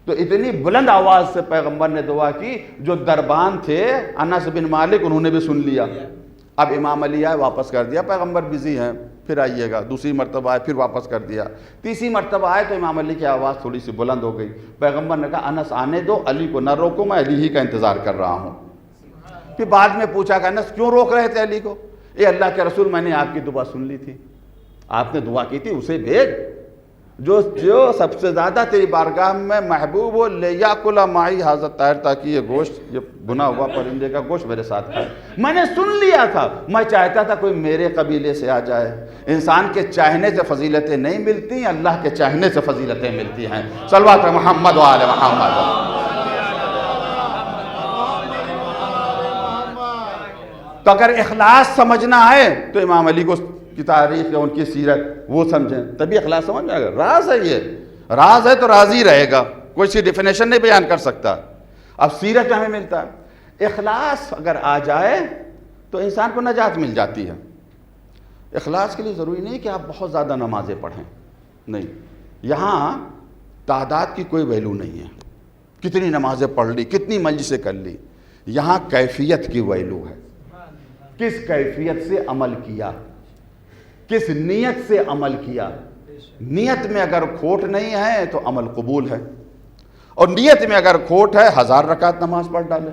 تو اتنی بلند آواز سے پیغمبر نے دعا کی، جو دربان تھے انس بن مالک انہوں نے بھی سن لیا۔ اب امام علی آئے، واپس کر دیا، پیغمبر بزی ہیں پھر آئیے گا۔ دوسری مرتبہ آئے پھر واپس کر دیا۔ تیسری مرتبہ آئے تو امام علی کی آواز تھوڑی سی بلند ہو گئی۔ پیغمبر نے کہا انس آنے دو، علی کو نہ روکو، میں علی ہی کا انتظار کر رہا ہوں۔ پھر بعد میں پوچھا کہ انس کیوں روک رہے تھے علی کو؟ اے اللہ کے رسول میں نے آپ کی دعا سن لی تھی، آپ نے دعا کی تھی اسے بھیج جو سب سے زیادہ تیری بارگاہ میں محبوب ہو، لیاکل معی ھذا الطیر، تاکہ یہ گوشت، یہ بھنا ہوا پرندے کا گوشت میرے ساتھ کھائے۔ میں نے سن لیا تھا، میں چاہتا تھا کوئی میرے قبیلے سے آ جائے۔ انسان کے چاہنے سے فضیلتیں نہیں ملتی، اللہ کے چاہنے سے فضیلتیں ملتی ہیں۔ صلوات محمد و آل محمد۔ تو اگر اخلاص سمجھنا ہے تو امام علی کو کی تاریخ یا ان کی سیرت وہ سمجھیں، تبھی اخلاص سمجھ میں آئے گا۔ راز ہے، یہ راز ہے تو راز ہی رہے گا، کوئی سی ڈیفینیشن نہیں بیان کر سکتا۔ اب سیرت میں ہمیں ملتا ہے، اخلاص اگر آ جائے تو انسان کو نجات مل جاتی ہے۔ اخلاص کے لیے ضروری نہیں کہ آپ بہت زیادہ نمازیں پڑھیں، نہیں، یہاں تعداد کی کوئی ویلو نہیں ہے، کتنی نمازیں پڑھ لی، کتنی مجلسیں کر لی، یہاں کیفیت کی ویلو ہے، کس کیفیت سے عمل کیا، کس نیت سے عمل کیا۔ نیت میں اگر کھوٹ نہیں ہے تو عمل قبول ہے، اور نیت میں اگر کھوٹ ہے 1000 رکعت نماز پڑھ ڈالے،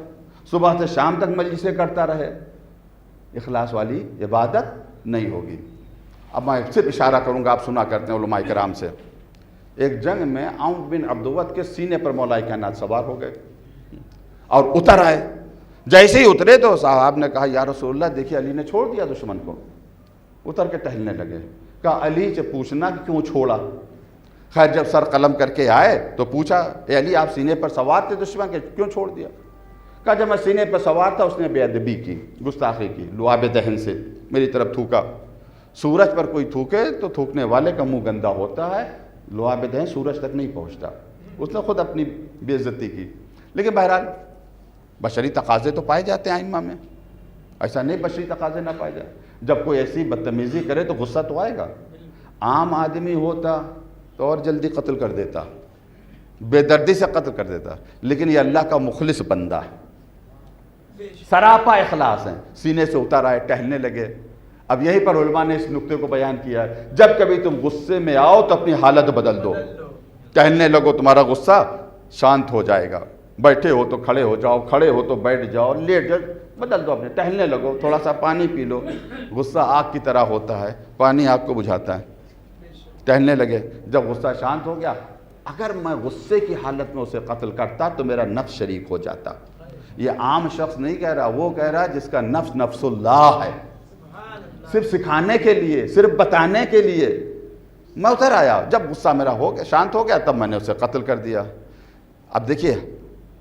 صبح سے شام تک مجلسیں کرتا رہے، اخلاص والی عبادت نہیں ہوگی۔ اب میں صرف اشارہ کروں گا، آپ سنا کرتے ہیں علماء کرام سے۔ ایک جنگ میں عون بن عبدود کے سینے پر مولا کائنات سوار ہو گئے اور اتر آئے۔ جیسے ہی اترے تو صاحب نے کہا یا رسول اللہ دیکھیے علی نے چھوڑ دیا دشمن کو۔ اتر کے ٹہلنے لگے، کہا علی سے پوچھنا کہ کیوں چھوڑا۔ خیر جب سر قلم کر کے آئے تو پوچھا اے علی آپ سینے پر سوار تھے دشمن کے، کیوں چھوڑ دیا؟ کہا جب میں سینے پر سوار تھا اس نے بے ادبی کی، گستاخی کی، لعاب دہن سے میری طرف تھوکا۔ سورج پر کوئی تھوکے تو تھوکنے والے کا منہ گندا ہوتا ہے، لعاب دہن سورج تک نہیں پہنچتا۔ اس نے خود اپنی بے عزتی کی۔ لیکن بہرحال بشری تقاضے تو پائے جاتے ہیں ائمہ میں، ایسا نہیں بشری تقاضے نہ پائے جائے۔ جب کوئی ایسی بدتمیزی کرے تو غصہ تو آئے گا۔ عام آدمی ہوتا تو اور جلدی قتل کر دیتا، بے دردی سے قتل کر دیتا، لیکن یہ اللہ کا مخلص بندہ ہے، سراپا اخلاص ہے۔ سینے سے اتر آئے، ٹہلنے لگے۔ اب یہیں پر علماء نے اس نقطے کو بیان کیا ہے، جب کبھی تم غصے میں آؤ تو اپنی حالت بدل دو، ٹہلنے لگو، تمہارا غصہ شانت ہو جائے گا۔ بیٹھے ہو تو کھڑے ہو جاؤ، کھڑے ہو تو بیٹھ جاؤ، لیٹ جاؤ، بدل دو اپنے، ٹہلنے لگو، تھوڑا سا پانی پی لو۔ غصہ آگ کی طرح ہوتا ہے، پانی آگ کو بجھاتا ہے۔ ٹہلنے لگے، جب غصہ شانت ہو گیا، اگر میں غصے کی حالت میں اسے قتل کرتا تو میرا نفس شریک ہو جاتا۔ یہ عام شخص نہیں کہہ رہا، وہ کہہ رہا جس کا نفس نفس اللہ ہے، صرف سکھانے کے لیے، صرف بتانے کے لیے میں اتر آیا۔ جب غصہ میرا ہو گیا، شانت ہو گیا، تب میں نے اسے قتل کر دیا۔ اب دیکھیے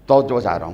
توجہ چاہ رہا ہوں،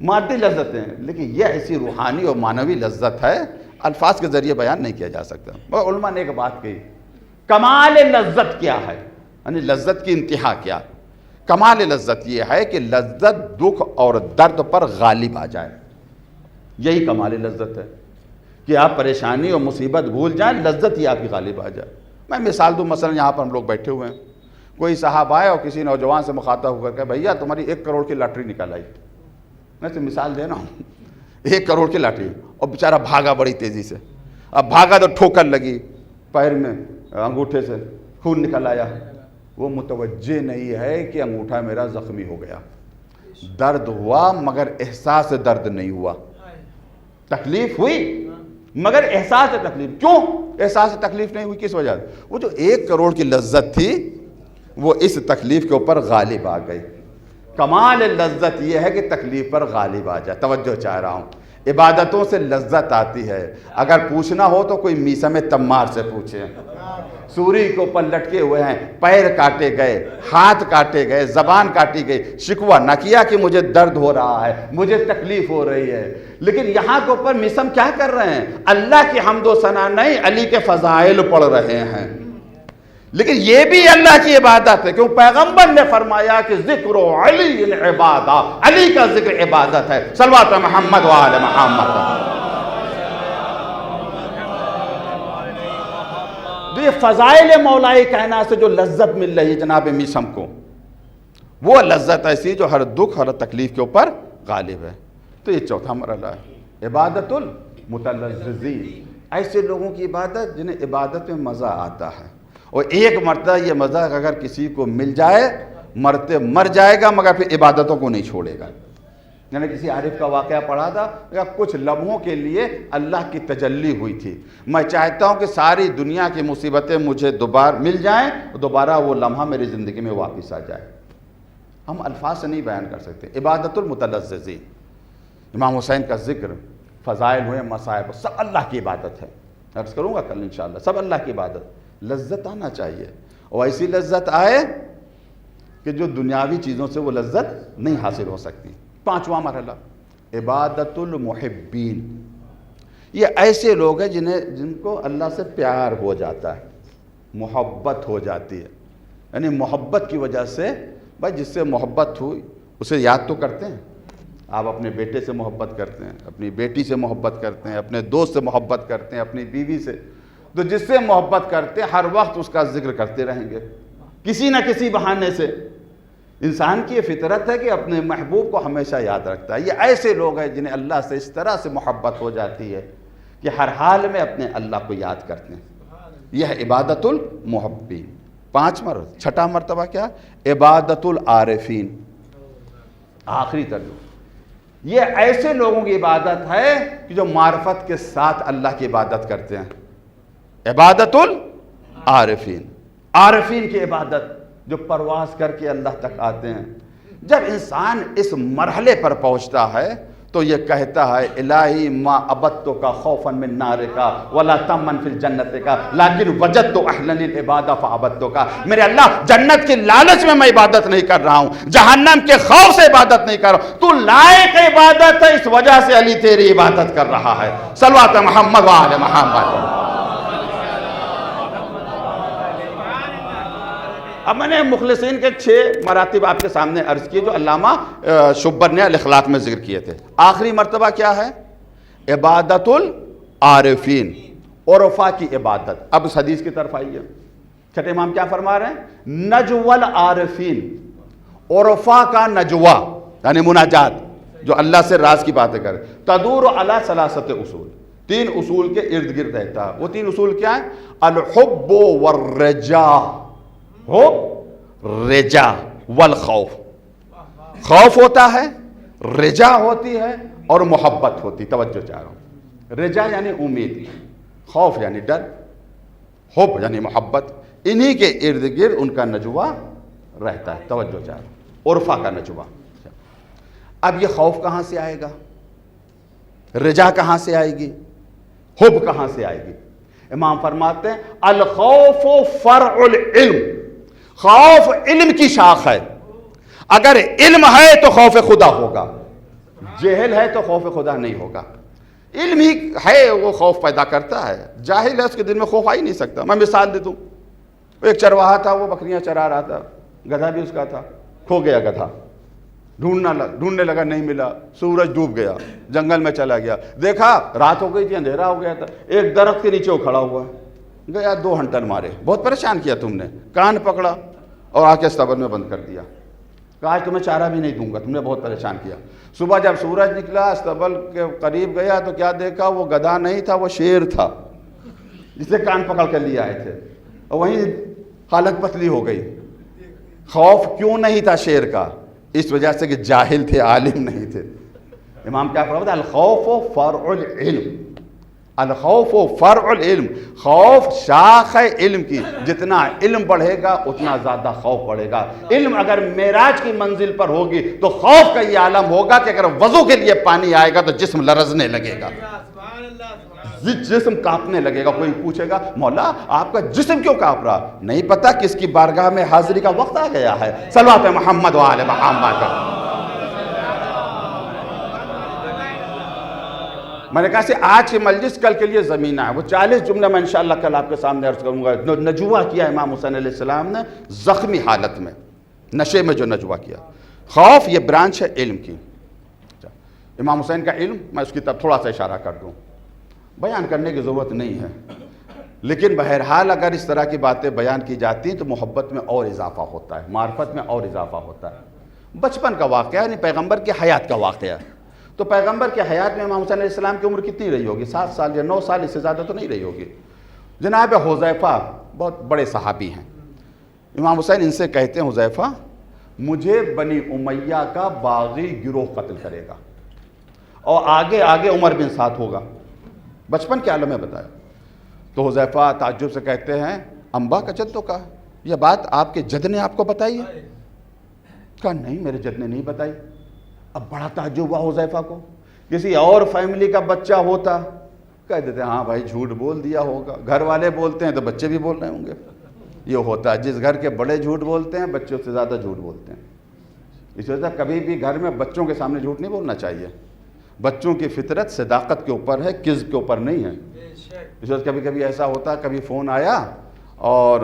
مادی لذتیں ہیں، لیکن یہ ایسی روحانی اور معنوی لذت ہے الفاظ کے ذریعے بیان نہیں کیا جا سکتا۔ مگر علماء نے ایک بات کہی، کمال لذت کیا ہے، یعنی لذت کی انتہا کیا؟ کمال لذت یہ ہے کہ لذت دکھ اور درد پر غالب آ جائے، یہی کمال لذت ہے کہ آپ پریشانی اور مصیبت بھول جائیں، لذت ہی آپ کی غالب آ جائے۔ میں مثال دوں، مثلا یہاں پر ہم لوگ بیٹھے ہوئے ہیں، کوئی صاحب آئے اور کسی نوجوان سے مخاطب ہو کر کہ بھیا تمہاری 1 کروڑ کی لاٹری نکل آئی، میں تو مثال دے رہا ہوں، 1 کروڑ کی لاٹری، اور بیچارہ بھاگا بڑی تیزی سے، اب بھاگا تو ٹھوکر لگی پیر میں، انگوٹھے سے خون نکل آیا، وہ متوجہ نہیں ہے کہ انگوٹھا میرا زخمی ہو گیا، درد ہوا مگر احساس درد نہیں ہوا، تکلیف ہوئی مگر احساس تکلیف، کیوں احساس تکلیف نہیں ہوئی؟ کس وجہ سے؟ وہ جو 1 کروڑ کی لذت تھی وہ اس تکلیف کے اوپر غالب آ گئی۔ کمال لذت یہ ہے کہ تکلیف پر غالب آ جائے۔ توجہ چاہ رہا ہوں، عبادتوں سے لذت آتی ہے، اگر پوچھنا ہو تو کوئی میثم تمار سے پوچھیں، سوری کے اوپر لٹکے ہوئے ہیں، پیر کاٹے گئے، ہاتھ کاٹے گئے، زبان کاٹی گئی، شکوہ نہ کیا کہ مجھے درد ہو رہا ہے، مجھے تکلیف ہو رہی ہے، لیکن یہاں کے اوپر میثم کیا کر رہے ہیں؟ اللہ کی حمد و ثنا نہیں، علی کے فضائل پڑھ رہے ہیں۔ لیکن یہ بھی اللہ کی عبادت ہے، کیوں پیغمبر نے فرمایا کہ ذکر علی عبادہ، علی کا ذکر عبادت ہے۔ صلوات محمد و آل محمد۔ یہ فضائل مولا کائنات سے جو لذت مل رہی ہے جناب میثم کو، وہ لذت ایسی جو ہر دکھ ہر تکلیف کے اوپر غالب ہے۔ تو یہ چوتھا مرحلہ ہے، عبادت المتلذذین، ایسے لوگوں کی عبادت جنہیں عبادت میں مزہ آتا ہے، اور ایک مرتبہ یہ مزہ اگر کسی کو مل جائے مرتے مر جائے گا مگر پھر عبادتوں کو نہیں چھوڑے گا۔ میں نے کسی عارف کا واقعہ پڑھا تھا کہ کچھ لمحوں کے لیے اللہ کی تجلی ہوئی تھی، میں چاہتا ہوں کہ ساری دنیا کی مصیبتیں مجھے دوبارہ مل جائیں، دوبارہ وہ لمحہ میری زندگی میں واپس آ جائے۔ ہم الفاظ سے نہیں بیان کر سکتے۔ عبادت المتلذذین، امام حسین کا ذکر، فضائل ہوئے، مصائب، سب اللہ کی عبادت ہے۔ عرض کروں گا کل انشاءاللہ، سب اللہ کی عبادت۔ لذت آنا چاہیے، اور ایسی لذت آئے کہ جو دنیاوی چیزوں سے وہ لذت نہیں حاصل ہو سکتی۔ پانچواں مرحلہ، عبادت المحبین، یہ ایسے لوگ ہیں جن کو اللہ سے پیار ہو جاتا ہے، محبت ہو جاتی ہے، یعنی محبت کی وجہ سے، بھائی جس سے محبت ہوئی اسے یاد تو کرتے ہیں۔ آپ اپنے بیٹے سے محبت کرتے ہیں، اپنی بیٹی سے محبت کرتے ہیں، اپنے دوست سے محبت کرتے ہیں، اپنی بیوی سے، تو جس سے محبت کرتے ہیں ہر وقت اس کا ذکر کرتے رہیں گے کسی نہ کسی بہانے سے۔ انسان کی یہ فطرت ہے کہ اپنے محبوب کو ہمیشہ یاد رکھتا ہے۔ یہ ایسے لوگ ہیں جنہیں اللہ سے اس طرح سے محبت ہو جاتی ہے کہ ہر حال میں اپنے اللہ کو یاد کرتے ہیں۔ یہ ہے عبادت المحبین۔ چھٹا مرتبہ کیا؟ عبادت العارفین، آخری ترجمہ، یہ ایسے لوگوں کی عبادت ہے کہ جو معرفت کے ساتھ اللہ کی عبادت کرتے ہیں۔ عبادت العارفین، عارفین کی عبادت جو پرواز کر کے اللہ تک آتے ہیں۔ جب انسان اس مرحلے پر پہنچتا ہے تو یہ کہتا ہے الہی ما عبدتو کا خوفا من نارکا ولا تمن فی الجنت کا لیکن وجدت اہلا للعبادہ فعبدتو کا، میرے اللہ جنت کے لالچ میں عبادت نہیں کر رہا ہوں، جہنم کے خوف سے عبادت نہیں کر رہا ہوں، تو لائق عبادت ہے، اس وجہ سے علی تیری عبادت کر رہا ہے۔ صلوات محمد و آل محمد۔ اب میں نے مخلصین کے 6 مراتب آپ کے سامنے عرض کیے جو علامہ شبر نے الاخلاق میں ذکر کیے تھے۔ آخری مرتبہ کیا ہے؟ عبادت العارفین، عرفاء کی عبادت۔ اب اس حدیث کی طرف آئیے، چھٹے امام کیا فرما رہے ہیں؟ نجوى العارفین، عرفاء کا نجوہ یعنی مناجات، جو اللہ سے راز کی باتیں کرے، تدور علی 3 اصول، 3 اصول کے ارد گرد رہتا ہے۔ وہ 3 اصول کیا ہیں؟ الحب والرجاء، حب، رجا والخوف، خوف ہوتا ہے، رجا ہوتی ہے اور محبت ہوتی۔ توجہ چاہ رہا ہوں، رجا یعنی امید، خوف یعنی ڈر، حب یعنی محبت، انہی کے ارد گرد ان کا نجوہ رہتا ہے۔ توجہ چاہ رہا ہوں، عرفاء کا نجوہ۔ اب یہ خوف کہاں سے آئے گا؟ رجا کہاں سے آئے گی؟ حب کہاں سے آئے گی؟ امام فرماتے ہیں الخوف فرع العلم، خوف علم کی شاخ ہے، اگر علم ہے تو خوف خدا ہوگا، جہل ہے تو خوف خدا نہیں ہوگا، علم ہی ہے وہ خوف پیدا کرتا ہے، جاہل ہے اس کے دل میں خوف آ ہی نہیں سکتا۔ میں مثال دے دوں، ایک چرواہا تھا، وہ بکریاں چرا رہا تھا، گدھا بھی اس کا تھا، کھو گیا گدھا، ڈھونڈنے لگا نہیں ملا، سورج ڈوب گیا، جنگل میں چلا گیا، دیکھا رات ہو گئی تھی، اندھیرا ہو گیا تھا، ایک درخت کے نیچے وہ کھڑا ہوا گیا، 2 ہنٹر مارے، بہت پریشان کیا تم نے، کان پکڑا اور آ کے استبل میں بند کر دیا، کہا آج تمہیں چارہ بھی نہیں دوں گا، تم نے بہت پریشان کیا۔ صبح جب سورج نکلا، استبل کے قریب گیا تو کیا دیکھا، وہ گدھا نہیں تھا، وہ شیر تھا جسے کان پکڑ کر لیے آئے تھے، اور وہیں حالت پتلی ہو گئی۔ خوف کیوں نہیں تھا شیر کا؟ اس وجہ سے کہ جاہل تھے، عالم نہیں تھے۔ امام کیا فرماتا ہے؟ الخوف فرع العلم، الخوف فرع العلم، خوف شاخ ہے علم کی، جتنا علم بڑھے گا اتنا زیادہ خوف بڑھے گا۔ علم اگر معراج کی منزل پر ہوگی تو خوف کا یہ عالم ہوگا کہ اگر وضو کے لیے پانی آئے گا تو جسم لرزنے لگے گا، جسم کانپنے لگے گا۔ کوئی پوچھے گا مولا آپ کا جسم کیوں کانپ رہا؟ نہیں پتا کس کی بارگاہ میں حاضری کا وقت آ گیا ہے۔ صلوات محمد و آل محمد۔ میں نے کہا سے آج کی مجلس کل کے لیے زمینہ ہے، وہ 40 جملے میں انشاءاللہ کل آپ کے سامنے عرض کروں گا۔ نجوہ کیا امام حسین علیہ السلام نے زخمی حالت میں، نشے میں جو نجوہ کیا۔ خوف یہ برانچ ہے علم کی۔ امام حسین کا علم، میں اس کی طرف تھوڑا سا اشارہ کر دوں، بیان کرنے کی ضرورت نہیں ہے، لیکن بہرحال اگر اس طرح کی باتیں بیان کی جاتی ہیں تو محبت میں اور اضافہ ہوتا ہے، معرفت میں اور اضافہ ہوتا ہے۔ بچپن کا واقعہ یعنی پیغمبر کی حیات کا واقعہ، تو پیغمبر کی حیات میں امام حسین علیہ السلام کی عمر کتنی رہی ہوگی؟ 7 سال یا 9 سال، اس سے زیادہ تو نہیں رہی ہوگی۔ جناب حذیفہ بہت بڑے صحابی ہیں، امام حسین ان سے کہتے ہیں حذیفہ مجھے بنی امیہ کا باغی گروہ قتل کرے گا اور آگے آگے عمر بن سعد ہوگا، بچپن کے عالم میں بتایا۔ تو حذیفہ تعجب سے کہتے ہیں انبا کا جد تو کہا، یہ بات آپ کے جد نے آپ کو بتائی ہے؟ کہا نہیں میرے جد نے نہیں بتائی۔ اب بڑا تعجب ہوا حذیفہ کو، کسی اور فیملی کا بچہ ہوتا کہہ دیتے ہاں بھائی جھوٹ بول دیا ہوگا، گھر والے بولتے ہیں تو بچے بھی بول رہے ہوں گے۔ یہ ہوتا ہے، جس گھر کے بڑے جھوٹ بولتے ہیں بچوں سے زیادہ جھوٹ بولتے ہیں۔ اس وجہ سے کبھی بھی گھر میں بچوں کے سامنے جھوٹ نہیں بولنا چاہیے، بچوں کی فطرت صداقت کے اوپر ہے، کذب کے اوپر نہیں ہے۔ اس وجہ سے کبھی کبھی ایسا ہوتا ہے، کبھی فون آیا اور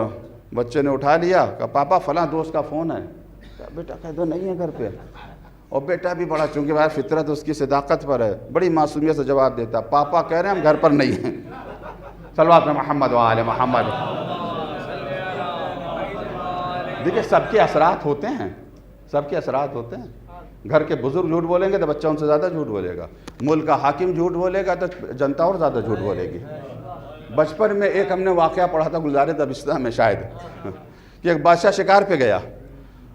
بچے نے اٹھا لیا، کہا پاپا فلاں دوست کا فون ہے، کہا بیٹا کہہ دو نہیں ہے گھر پہ، اور بیٹا بھی بڑا چونکہ بھائی فطرت اس کی صداقت پر ہے، بڑی معصومیت سے جواب دیتا پاپا کہہ رہے ہیں ہم گھر پر نہیں ہیں۔ صلوات محمد و آل محمد۔ دیکھیں سب کے اثرات ہوتے ہیں، سب کے اثرات ہوتے ہیں۔ گھر کے بزرگ جھوٹ بولیں گے تو بچہ ان سے زیادہ جھوٹ بولے گا، ملک کا حاکم جھوٹ بولے گا تو جنتا اور زیادہ جھوٹ بولے گی۔ بچپن میں ایک ہم نے واقعہ پڑھا تھا گزارے دبستان میں شاید، کہ ایک بادشاہ شکار پہ گیا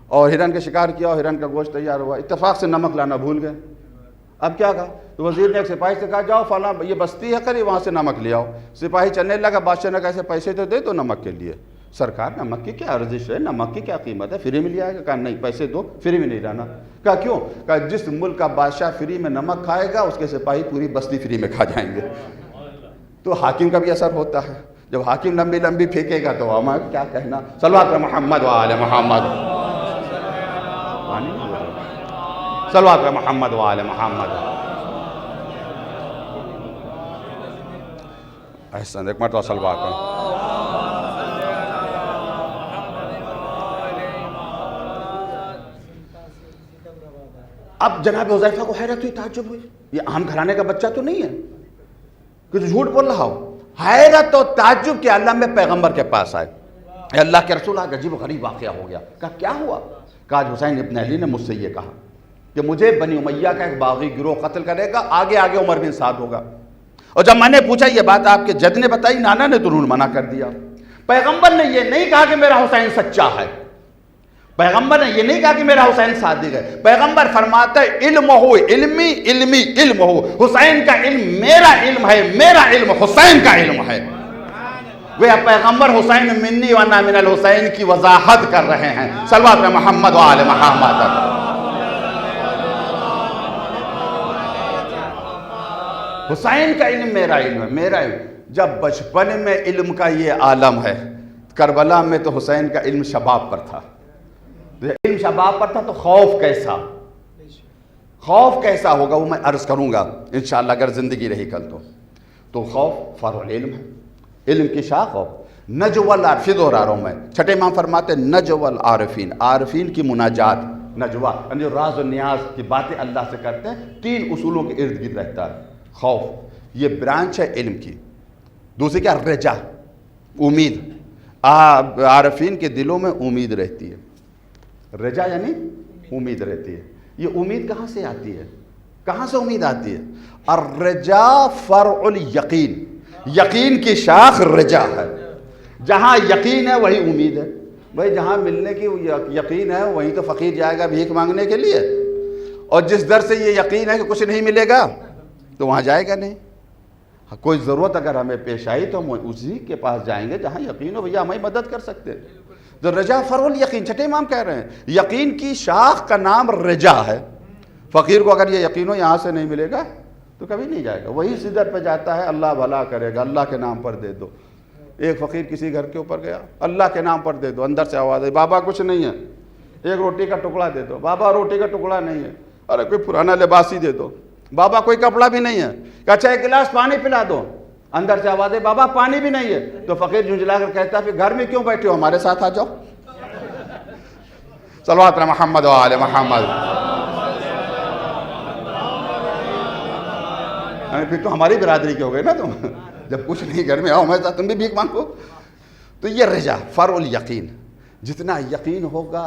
اور ہرن کا شکار کیا اور ہرن کا گوشت تیار ہوا، اتفاق سے نمک لانا بھول گئے۔ اب کیا کہا تو وزیر نے ایک سپاہی سے کہا جاؤ فلاں یہ بستی ہے قریب وہاں سے نمک لے آؤ۔ سپاہی چلنے لگا، بادشاہ نے کہا ایسے پیسے تو دے دو نمک کے لیے۔ سرکار نمک کی کیا ارزش ہے، نمک کی کیا قیمت ہے، فری میں لے آئے گا؟ کہا نہیں پیسے دو، فری میں نہیں لانا۔ کہا کیوں؟ کہا جس ملک کا بادشاہ فری میں نمک کھائے گا اس کے سپاہی پوری بستی فری میں کھا جائیں گے۔ تو حاکم کا بھی اثر ہوتا ہے، جب حاکم لمبی لمبی پھینکے گا تو ہمیں کیا کہنا۔ صلوات محمد و آل محمد، صلوات محمد و آل محمد۔ احسن، ایک مرتبہ صلوات کریں۔ اب جناب حذیفہ کو حیرت ہوئی، تعجب ہوئی، یہ عام گھرانے کا بچہ تو نہیں ہے کہ تو جھوٹ بول رہا ہو۔ حیرت و تعجب کے عالم میں پیغمبر کے پاس آئے، اے اللہ کے رسول آج عجیب و غریب واقعہ ہو گیا۔ کہا کیا ہوا؟ کہا حسین ابن علی نے مجھ سے یہ کہا کہ مجھے بنی امیہ کا ایک باغی گروہ قتل کرے گا، آگے آگے عمر بن سعد ہوگا۔ اور جب میں نے پوچھا یہ بات آپ کے جد نے بتائی؟ نانا نے تو انہوں نے منع کر دیا۔ پیغمبر نے یہ نہیں کہا کہ میرا حسین سچا ہے، پیغمبر نے یہ نہیں کہا کہ میرا حسین صادق ہے۔ پیغمبر فرماتا ہے علم ہو علمی، علمی علم ہو، حسین کا علم میرا علم ہے، میرا علم حسین کا علم ہے۔ وہ پیغمبر حسین منی وانا من الحسین کی وضاحت کر رہے ہیں۔ صلوات محمد و آل محمد۔ حسین کا علم میرا علم ہے، میرا علم۔ جب بچپن میں علم کا یہ عالم ہے، کربلا میں تو حسین کا علم شباب پر تھا، علم شباب پر تھا تو خوف کیسا، خوف کیسا ہوگا وہ میں عرض کروں گا انشاءاللہ اگر زندگی رہی کل تو خوف فرع العلم ہے، علم کی شاخ ہو. نجو العارفین اور آ رہا ہوں میں، چھٹے امام فرماتے ہیں نجو العارفین، عارفین کی مناجات، نجوا یعنی راز و نیاز کی باتیں اللہ سے کرتے ہیں، 3 اصولوں کے ارد گرد رہتا ہے. خوف یہ برانچ ہے علم کی. دوسری کیا؟ رجا، امید. عارفین کے دلوں میں امید رہتی ہے. رجا یعنی امید رہتی ہے. یہ امید کہاں سے آتی ہے؟ کہاں سے امید آتی ہے؟ الرجا فرع الیقین، یقین کی شاخ رجا ہے. جہاں یقین ہے وہی امید ہے. بھائی جہاں ملنے کی یقین ہے وہیں تو فقیر جائے گا بھیک مانگنے کے لیے، اور جس در سے یہ یقین ہے کہ کچھ نہیں ملے گا تو وہاں جائے گا نہیں. کوئی ضرورت اگر ہمیں پیش آئی تو ہم اسی کے پاس جائیں گے جہاں یقین ہو بھیا ہمیں مدد کر سکتے ہیں. تو رجا فرع الیقین، چھٹے امام کہہ رہے ہیں یقین کی شاخ کا نام رجا ہے. فقیر کو اگر یہ یقین ہو یہاں سے نہیں ملے گا تو کبھی نہیں جائے گا، وہی سدر پہ جاتا ہے اللہ بھلا کرے گا، اللہ کے نام پر دے دو. ایک فقیر کسی گھر کے اوپر گیا، اللہ کے نام پر دے دو، اندر سے آواز ہے بابا کچھ نہیں ہے، ایک روٹی کا ٹکڑا دے دو، بابا روٹی کا ٹکڑا نہیں ہے، ارے کوئی پرانا لباس ہی دے دو، بابا کوئی کپڑا بھی نہیں ہے، اچھا ایک گلاس پانی پلا دو، اندر سے آواز ہے بابا پانی بھی نہیں ہے. تو فقیر جھنجھلا کر کہتا ہے پھر گھر میں کیوں بیٹھے ہو، ہمارے ساتھ آ جاؤ. صلوات محمد و آل محمد. پھر تو ہماری برادری کے ہو گئے نا تم، جب کچھ نہیں گھر میں آؤ ہمارے ساتھ تم بھی بھیک مانگو. تو یہ رجا فرع الیقین، جتنا یقین ہوگا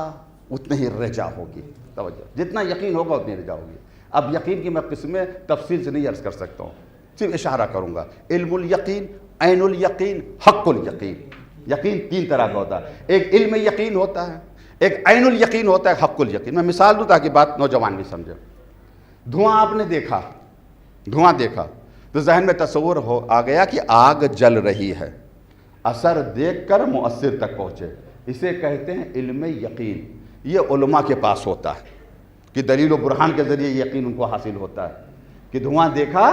اتنا ہی رجا ہوگی. توجہ، جتنا یقین ہوگا اتنی رجا ہوگی. اب یقین کی میں قسمیں تفصیل سے نہیں عرض کر سکتا ہوں، صرف اشارہ کروں گا. علم الیقین، عین الیقین، حق الیقین. یقین 3 طرح کا ہوتا ہے، ایک علم یقین ہوتا ہے، ایک عین الیقین ہوتا ہے، حق الیقین. میں مثال دوں تاکہ بات نوجوان بھی سمجھے. دھواں آپ نے دیکھا، دھواں دیکھا تو ذہن میں تصور آ گیا کہ آگ جل رہی ہے، اثر دیکھ کر مؤثر تک پہنچے، اسے کہتے ہیں علم یقین. یہ علماء کے پاس ہوتا ہے کہ دلیل و برہان کے ذریعے یقین ان کو حاصل ہوتا ہے کہ دھواں دیکھا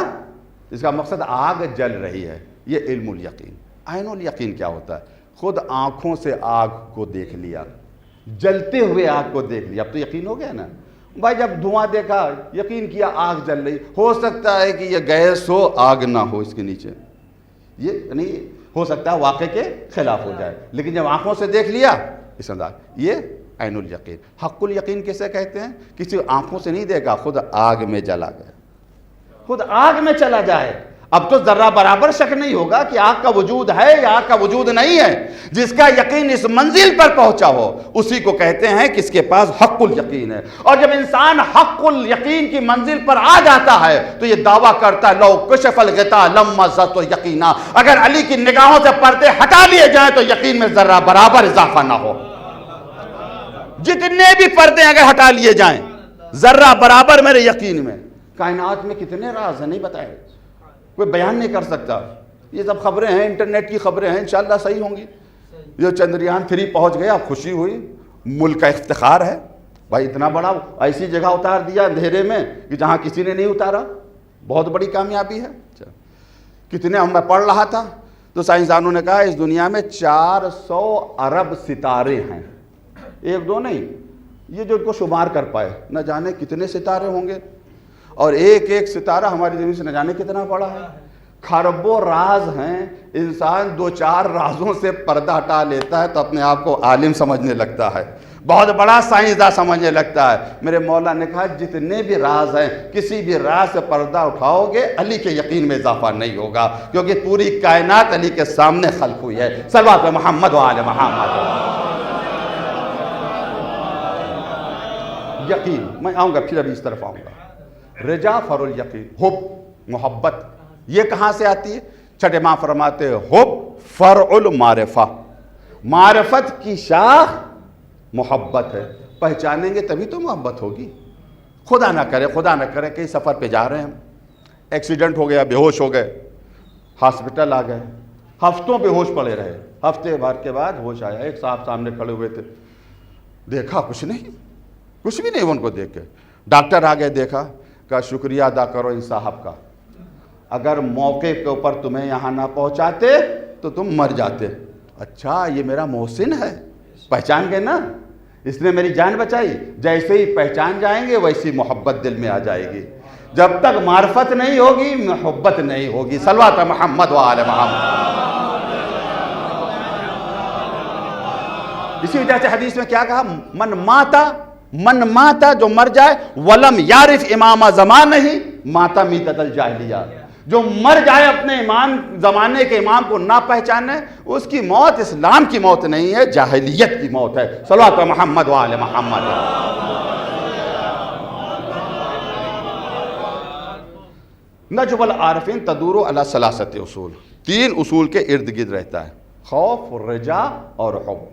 اس کا مقصد آگ جل رہی ہے، یہ علم الیقین. عین الیقین کیا ہوتا ہے؟ خود آنکھوں سے آگ کو دیکھ لیا، جلتے ہوئے آگ کو دیکھ لیا، اب تو یقین ہو گیا نا. بھائی جب دھواں دیکھا یقین کیا آگ جل رہی، ہو سکتا ہے کہ یہ گیس ہو آگ نہ ہو اس کے نیچے، یہ نہیں ہو سکتا ہے واقع کے خلاف ہو جائے، لیکن جب آنکھوں سے دیکھ لیا اس انداز، یہ عین الیقین. حق الیقین کسے کہتے ہیں؟ کسی آنکھوں سے نہیں دیکھا، خود آگ میں جلا گیا، خود آگ میں چلا جائے. اب تو ذرہ برابر شک نہیں ہوگا کہ آگ کا وجود ہے یا آگ کا وجود نہیں ہے. جس کا یقین اس منزل پر پہنچا ہو اسی کو کہتے ہیں کہ اس کے پاس حق الیقین ہے. اور جب انسان حق الیقین کی منزل پر آ جاتا ہے تو یہ دعویٰ کرتا ہے لو کشف الغطاء لما زدت یقینا، اگر علی کی نگاہوں سے پردے ہٹا لیے جائیں تو یقین میں ذرہ برابر اضافہ نہ ہو. جتنے بھی پردے اگر ہٹا لیے جائیں ذرہ برابر میرے یقین میں. کائنات میں کتنے راز ہیں نہیں بتائے، کوئی بیان نہیں کر سکتا. یہ سب خبریں ہیں، انٹرنیٹ کی خبریں ہیں، انشاءاللہ صحیح ہوں گی. یہ چندریان 3 پہنچ گیا، خوشی ہوئی، ملک کا افتخار ہے. بھائی اتنا بڑا ایسی جگہ اتار دیا اندھیرے میں کہ جہاں کسی نے نہیں اتارا، بہت بڑی کامیابی ہے. کتنے میں پڑھ رہا تھا تو سائنسدانوں نے کہا اس دنیا میں 400 ارب ستارے ہیں، 1-2 نہیں، یہ جو ان کو شمار کر پائے نہ جانے کتنے ستارے ہوں گے. اور ایک ایک ستارہ ہماری زمین سے نہ جانے کتنا بڑا ہے. کھربوں راز ہیں. انسان 2-4 رازوں سے پردہ ہٹا لیتا ہے تو اپنے آپ کو عالم سمجھنے لگتا ہے، بہت بڑا سائنسداں سمجھنے لگتا ہے. میرے مولا نے کہا جتنے بھی راز ہیں کسی بھی راز سے پردہ اٹھاؤ گے علی کے یقین میں اضافہ نہیں ہوگا، کیونکہ پوری کائنات علی کے سامنے خلق ہوئی ہے. صلوات محمد و آل محمد. یقین میں آؤں گا، پھر ابھی اس طرف آؤں گا. رجا فرع الیقین، حب، محبت، یہ کہاں سے آتی ہے؟ چھٹے امام فرماتے ہیں حب فرع المعرفہ، معرفت کی شاخ محبت ہے. پہچانیں گے تبھی تو محبت ہوگی. خدا نہ کرے کہیں سفر پہ جا رہے ہیں، ایکسیڈنٹ ہو گیا، بے ہوش ہو گئے، ہاسپٹل آ گئے، ہفتوں بے ہوش پڑے رہے، ہفتے بھر کے بعد ہوش آیا. ایک صاحب سامنے کھڑے ہوئے تھے، دیکھا کچھ بھی نہیں ان کو دیکھ کے. ڈاکٹر آ گئے، دیکھا، کہا شکریہ ادا کرو ان صاحب کا، اگر موقع کے اوپر تمہیں یہاں نہ پہنچاتے تو تم مر جاتے. اچھا یہ میرا محسن ہے، پہچان گئے نا، اس نے میری جان بچائی. جیسے ہی پہچان جائیں گے ویسی محبت دل میں آ جائے گی. جب تک معرفت نہیں ہوگی محبت نہیں ہوگی. صلوات محمد و آل محمد. اسی وجہ سے حدیث میں کیا کہا؟ من ماتا جو مر جائے ولم یعرف امام زمانہ ماتا میتۃ الجاہلیہ. جو مر جائے اپنے امام زمانے کے امام کو نہ پہچانے اس کی موت اسلام کی موت نہیں ہے، جاہلیت کی موت ہے. صلوات محمد و آل محمد. نجوى العارفین تدور علی ثلاثۃ اصول. 3 اصول کے ارد گرد رہتا ہے: خوف، رجا اور حب.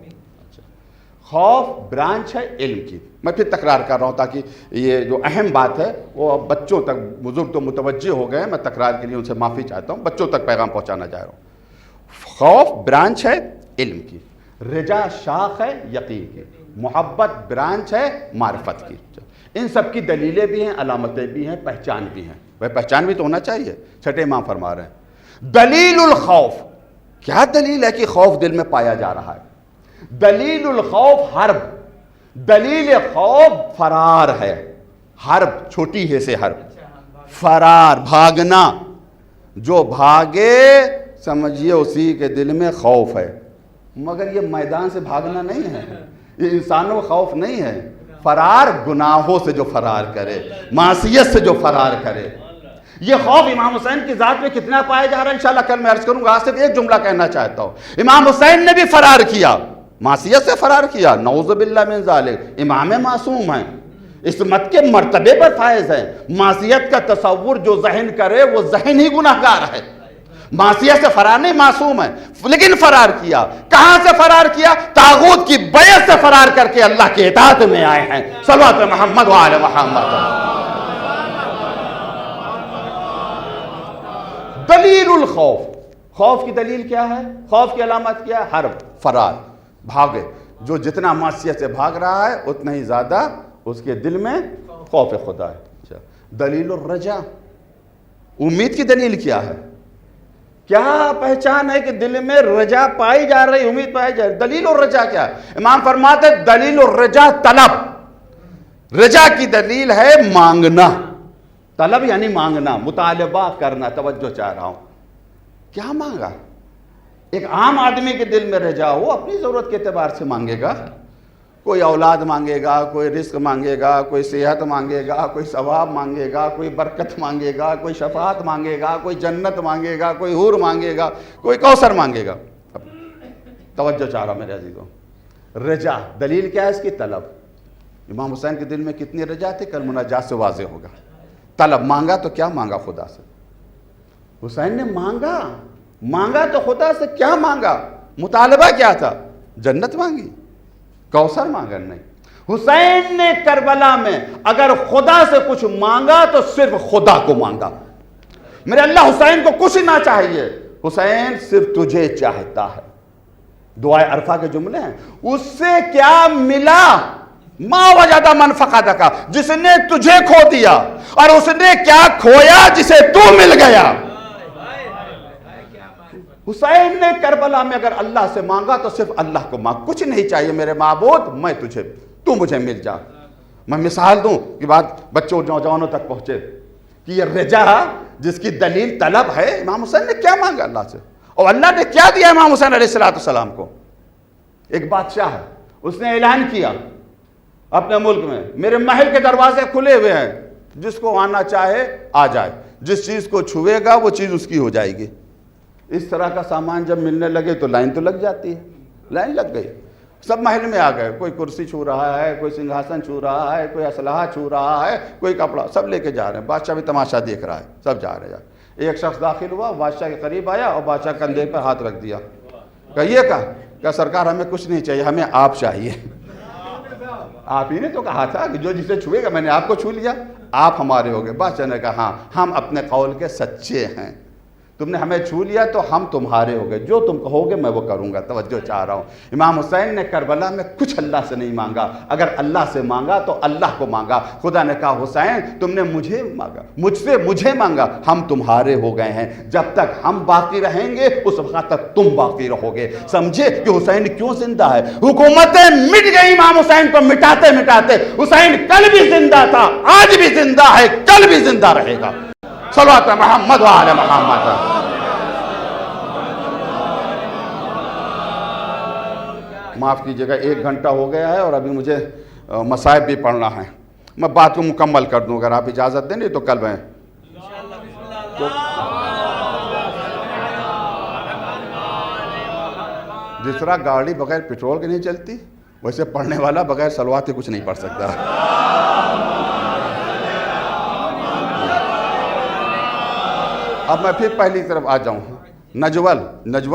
خوف برانچ ہے علم کی. میں پھر تکرار کر رہا ہوں تاکہ یہ جو اہم بات ہے وہ بچوں تک، بزرگ تو متوجہ ہو گئے ہیں، میں تکرار کے لیے ان سے معافی چاہتا ہوں، بچوں تک پیغام پہنچانا چاہ رہا ہوں. خوف برانچ ہے علم کی، رجا شاخ ہے یقین کی، محبت برانچ ہے معرفت کی. ان سب کی دلیلیں بھی ہیں، علامتیں بھی ہیں، پہچان بھی ہیں. وہ پہچان بھی تو ہونا چاہیے. چھٹے امام فرما رہے ہیں دلیل الخوف. کیا دلیل ہے کہ خوف دل میں پایا جا رہا ہے؟ دلیل الخوف حرب. دلیل خوف فرار ہے. حرب چھوٹی ہے سے حرب، فرار بھاگنا. جو بھاگے سمجھیے اسی کے دل میں خوف ہے. مگر یہ میدان سے بھاگنا نہیں ہے، یہ انسانوں کا خوف نہیں ہے. فرار گناہوں سے جو فرار کرے، معصیت سے جو فرار کرے. یہ خوف امام حسین کی ذات میں کتنا پایا جا رہا ہے انشاءاللہ کل میں عرض کروں گا. صرف ایک جملہ کہنا چاہتا ہوں. امام حسین نے بھی فرار کیا، معصیت سے فرار کیا، نعوذ باللہ من ذالک. امام معصوم ہیں، عصمت کے مرتبے پر فائز ہیں. معصیت کا تصور جو ذہن کرے وہ ذہن ہی گناہگار ہے. معصیت سے فرار نہیں، معصوم ہے، لیکن فرار کیا. کہاں سے فرار کیا؟ طاغوت کی بیعت سے فرار کر کے اللہ کی اطاعت میں آئے ہیں. صلوات محمد و آل محمد. دلیل الخوف. خوف کی دلیل کیا ہے؟ خوف کی علامت کیا ہے؟ حرب، فرار، بھاگے. جو جتنا معصیت سے بھاگ رہا ہے اتنا ہی زیادہ اس کے دل میں خوف خدا ہے. دلیل الرجا. امید کی دلیل کیا ہے؟ کیا پہچان ہے کہ دل میں رجا پائی جا رہی، امید پائی جا رہی؟ دلیل الرجا کیا ہے؟ امام فرماتے ہیں دلیل الرجا طلب. رجا کی دلیل ہے مانگنا. طلب یعنی مانگنا، مطالبہ کرنا. توجہ چاہ رہا ہوں. کیا مانگا؟ ایک عام آدمی کے دل میں رجا ہو اپنی ضرورت کے اعتبار سے مانگے گا. کوئی اولاد مانگے گا، کوئی رزق مانگے گا، کوئی صحت مانگے گا، کوئی ثواب مانگے گا، کوئی برکت مانگے گا، کوئی شفاعت مانگے گا، کوئی جنت مانگے گا، کوئی حور مانگے گا، کوئی کوثر مانگے گا. توجہ چاہ رہا میرے عزیزوں. رجا دلیل کیا ہے اس کی؟ طلب. امام حسین کے دل میں کتنی رجا تھی کل مناجات سے واضح ہوگا. طلب مانگا تو کیا مانگا؟ خدا سے. حسین نے مانگا تو خدا سے کیا مانگا؟ مطالبہ کیا تھا؟ جنت مانگی، کوثر مانگا نہیں. حسین نے کربلا میں اگر خدا سے کچھ مانگا تو صرف خدا کو مانگا. میرے اللہ حسین کو کچھ نہ چاہیے، حسین صرف تجھے چاہتا ہے. دعائے عرفہ کے جملے ہیں. اس سے کیا ملا؟ ما وجد من فقدک. جس نے تجھے کھو دیا، اور اس نے کیا کھویا جسے تو مل گیا. حسین نے کربلا میں اگر اللہ سے مانگا تو صرف اللہ کو مانگ. کچھ نہیں چاہیے میرے معبود، میں تجھے، تو مجھے مل جا. میں مثال دوں کہ بات بچوں نوجوانوں تک پہنچے کہ یہ رجا جس کی دلیل طلب ہے. امام حسین نے کیا مانگا اللہ سے، اور اللہ نے کیا دیا امام حسین علیہ السلام کو؟ ایک بادشاہ ہے، اس نے اعلان کیا اپنے ملک میں میرے محل کے دروازے کھلے ہوئے ہیں، جس کو آنا چاہے آ جائے، جس چیز کو چھوئے گا وہ چیز اس کی ہو جائے گی. اس طرح کا سامان جب ملنے لگے تو لائن تو لگ جاتی ہے. لائن لگ گئی، سب محل میں آ گئے. کوئی کرسی چھو رہا ہے، کوئی سنگھاسن چھو رہا ہے، کوئی اسلحہ چھو رہا ہے، کوئی کپڑا، سب لے کے جا رہے ہیں. بادشاہ بھی تماشا دیکھ رہا ہے، سب جا رہے ہیں. ایک شخص داخل ہوا، بادشاہ کے قریب آیا اور بادشاہ کندھے پر ہاتھ رکھ دیا. کہا سرکار ہمیں کچھ نہیں چاہیے، ہمیں آپ چاہیے. آپ ہی نے تو کہا تھا کہ جو جسے چھوئے گا، میں نے آپ کو چھو لیا، آپ ہمارے ہو گئے. بادشاہ نے کہا ہاں ہم اپنے قول کے سچے ہیں. تم نے ہمیں چھو لیا تو ہم تمہارے ہو گئے، جو تم کہو گے میں وہ کروں گا۔ توجہ چاہ رہا ہوں، امام حسین نے کربلا میں کچھ اللہ سے نہیں مانگا، اگر اللہ سے مانگا تو اللہ کو مانگا۔ خدا نے کہا حسین تم نے مجھے مانگا، مجھے مانگا، ہم تمہارے ہو گئے ہیں، جب تک ہم باقی رہیں گے اس وقت تک تم باقی رہو گے۔ سمجھے کہ حسین کیوں زندہ ہے؟ حکومتیں مٹ گئی امام حسین کو مٹاتے مٹاتے، حسین کل بھی زندہ تھا، آج بھی زندہ ہے، کل بھی زندہ رہے گا۔ صلوات محمد و آل محمد۔ معاف کیجئے گا 1 گھنٹہ ہو گیا ہے اور ابھی مجھے مصائب بھی پڑھنا ہے، میں بات کو مکمل کر دوں، اگر آپ اجازت دیں، نہیں تو کل میں جس طرح گاڑی بغیر پیٹرول کے نہیں چلتی، ویسے پڑھنے والا بغیر صلوات کے کچھ نہیں پڑھ سکتا۔ اب میں پھر پہلی طرف آ جاؤں، نجوہ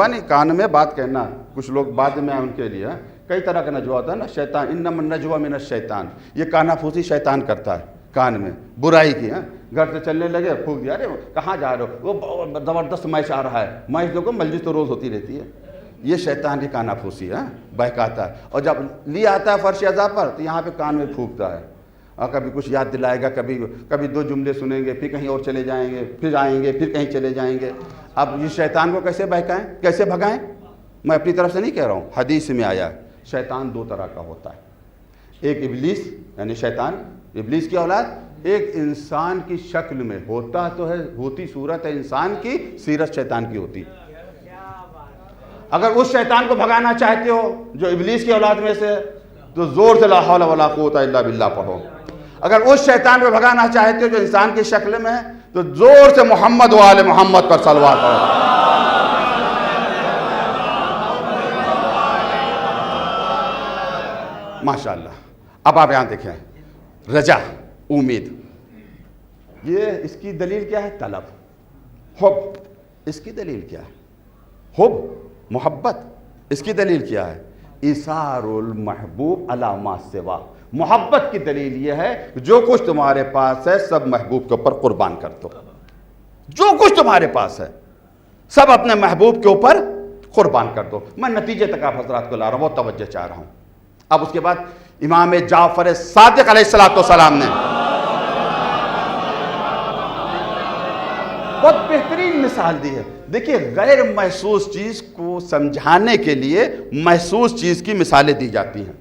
نہیں، کان میں بات کہنا، کچھ لوگ بعد میں ان کے لیے کئی طرح کا نجوہ ہوتا ہے نا، شیطان انما النجوہ من الشیطان، یہ کانا پھوسی شیطان کرتا ہے کان میں برائی کی۔ گھر سے چلنے لگے پھونک دیا، ارے کہاں جا رہے ہو، وہ زبردست میچ آ رہا ہے، میچ دیکھو، مسجد تو روز ہوتی رہتی ہے، یہ شیطان کی کانا پھوسی ہے، بہکاتا ہے، اور جب لے آتا ہے فرش اعضاء پر تو یہاں پہ کان میں پھونکتا ہے، اور کبھی کچھ یاد دلائے گا، کبھی 2 جملے سنیں گے، پھر کہیں اور چلے جائیں گے، پھر آئیں گے، پھر کہیں چلے جائیں گے۔ اب یہ شیطان کو کیسے بہکائیں، کیسے بھگائیں؟ میں اپنی طرف سے نہیں کہہ رہا ہوں، حدیث میں آیا ہے شیطان 2 طرح کا ہوتا ہے، ایک ابلیس یعنی شیطان، ابلیس کی اولاد، ایک انسان کی شکل میں ہوتا تو ہے، ہوتی صورت ہے انسان کی، سیرت شیطان کی ہوتی۔ اگر اس شیطان کو بھگانا چاہتے ہو جو ابلیس کی اولاد میں سے، تو زور سے لا حول ولا قوت الا باللہ پڑھو۔ اگر اس شیطان کو بھگانا چاہتے ہو جو انسان کی شکل میں ہے، تو زور سے محمد و آل محمد پر صلوات پڑھو۔ ماشاءاللہ۔ اب آپ یہاں دیکھیں، رجا، امید، یہ اس کی دلیل کیا ہے؟ طلب، حب، اس کی دلیل کیا ہے؟ حب، محبت، اس کی دلیل کیا ہے؟ ایثار المحبوب علی ما سوا، محبت کی دلیل یہ ہے جو کچھ تمہارے پاس ہے سب محبوب کے اوپر قربان کر دو، جو کچھ تمہارے پاس ہے سب اپنے محبوب کے اوپر قربان کر دو۔ میں نتیجے تک آپ حضرات کو لا رہا ہوں، وہ توجہ چاہ رہا ہوں۔ اب اس کے بعد امام جعفر صادق علیہ السلام نے بہت بہترین مثال دی ہے۔ دیکھیے، غیر محسوس چیز کو سمجھانے کے لیے محسوس چیز کی مثالیں دی جاتی ہیں،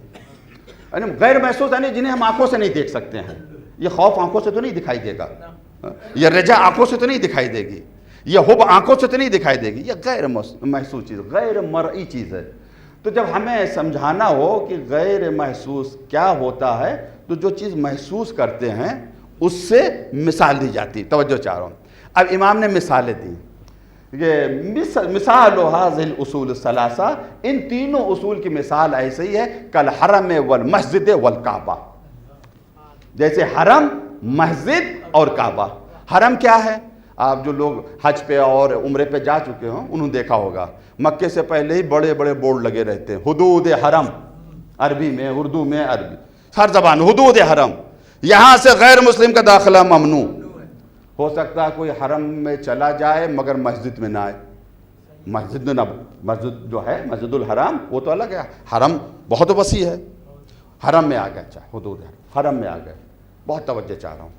یعنی غیر محسوس یعنی جنہیں ہم آنکھوں سے نہیں دیکھ سکتے ہیں۔ یہ خوف آنکھوں سے تو نہیں دکھائی دے گا، یہ رجا آنکھوں سے تو نہیں دکھائی دے گی، یہ حب آنکھوں سے تو نہیں دکھائی دے گی، یہ غیر محسوس چیز، غیر مرئی چیز ہے۔ تو جب ہمیں سمجھانا ہو کہ غیر محسوس کیا ہوتا ہے، تو جو چیز محسوس کرتے ہیں اس سے مثال دی جاتی۔ توجہ چاہ رہا ہوں۔ اب امام نے مثالیں دی، یہ مثال هذه الاصول الثلاثہ، ان تینوں اصول کی مثال ایسے ہی ہے، کالحرم والمسجد والکعبہ، جیسے حرم، مسجد اور کعبہ۔ حرم کیا ہے؟ آپ جو لوگ حج پہ اور عمرے پہ جا چکے ہوں انہوں دیکھا ہوگا، مکے سے پہلے ہی بڑے بڑے بورڈ لگے رہتے ہیں، حدود حرم، عربی میں، اردو میں، عربی ہر زبان، حدود حرم، یہاں سے غیر مسلم کا داخلہ ممنوع۔ ہو سکتا ہے کوئی حرم میں چلا جائے مگر مسجد میں نہ آئے، مسجد جو ہے مسجد الحرام وہ تو الگ ہے، حرم بہت وسیع ہے، حرم میں آ گئے، چاہے حدود حرم میں آ گئے۔ بہت توجہ چاہ رہا ہوں۔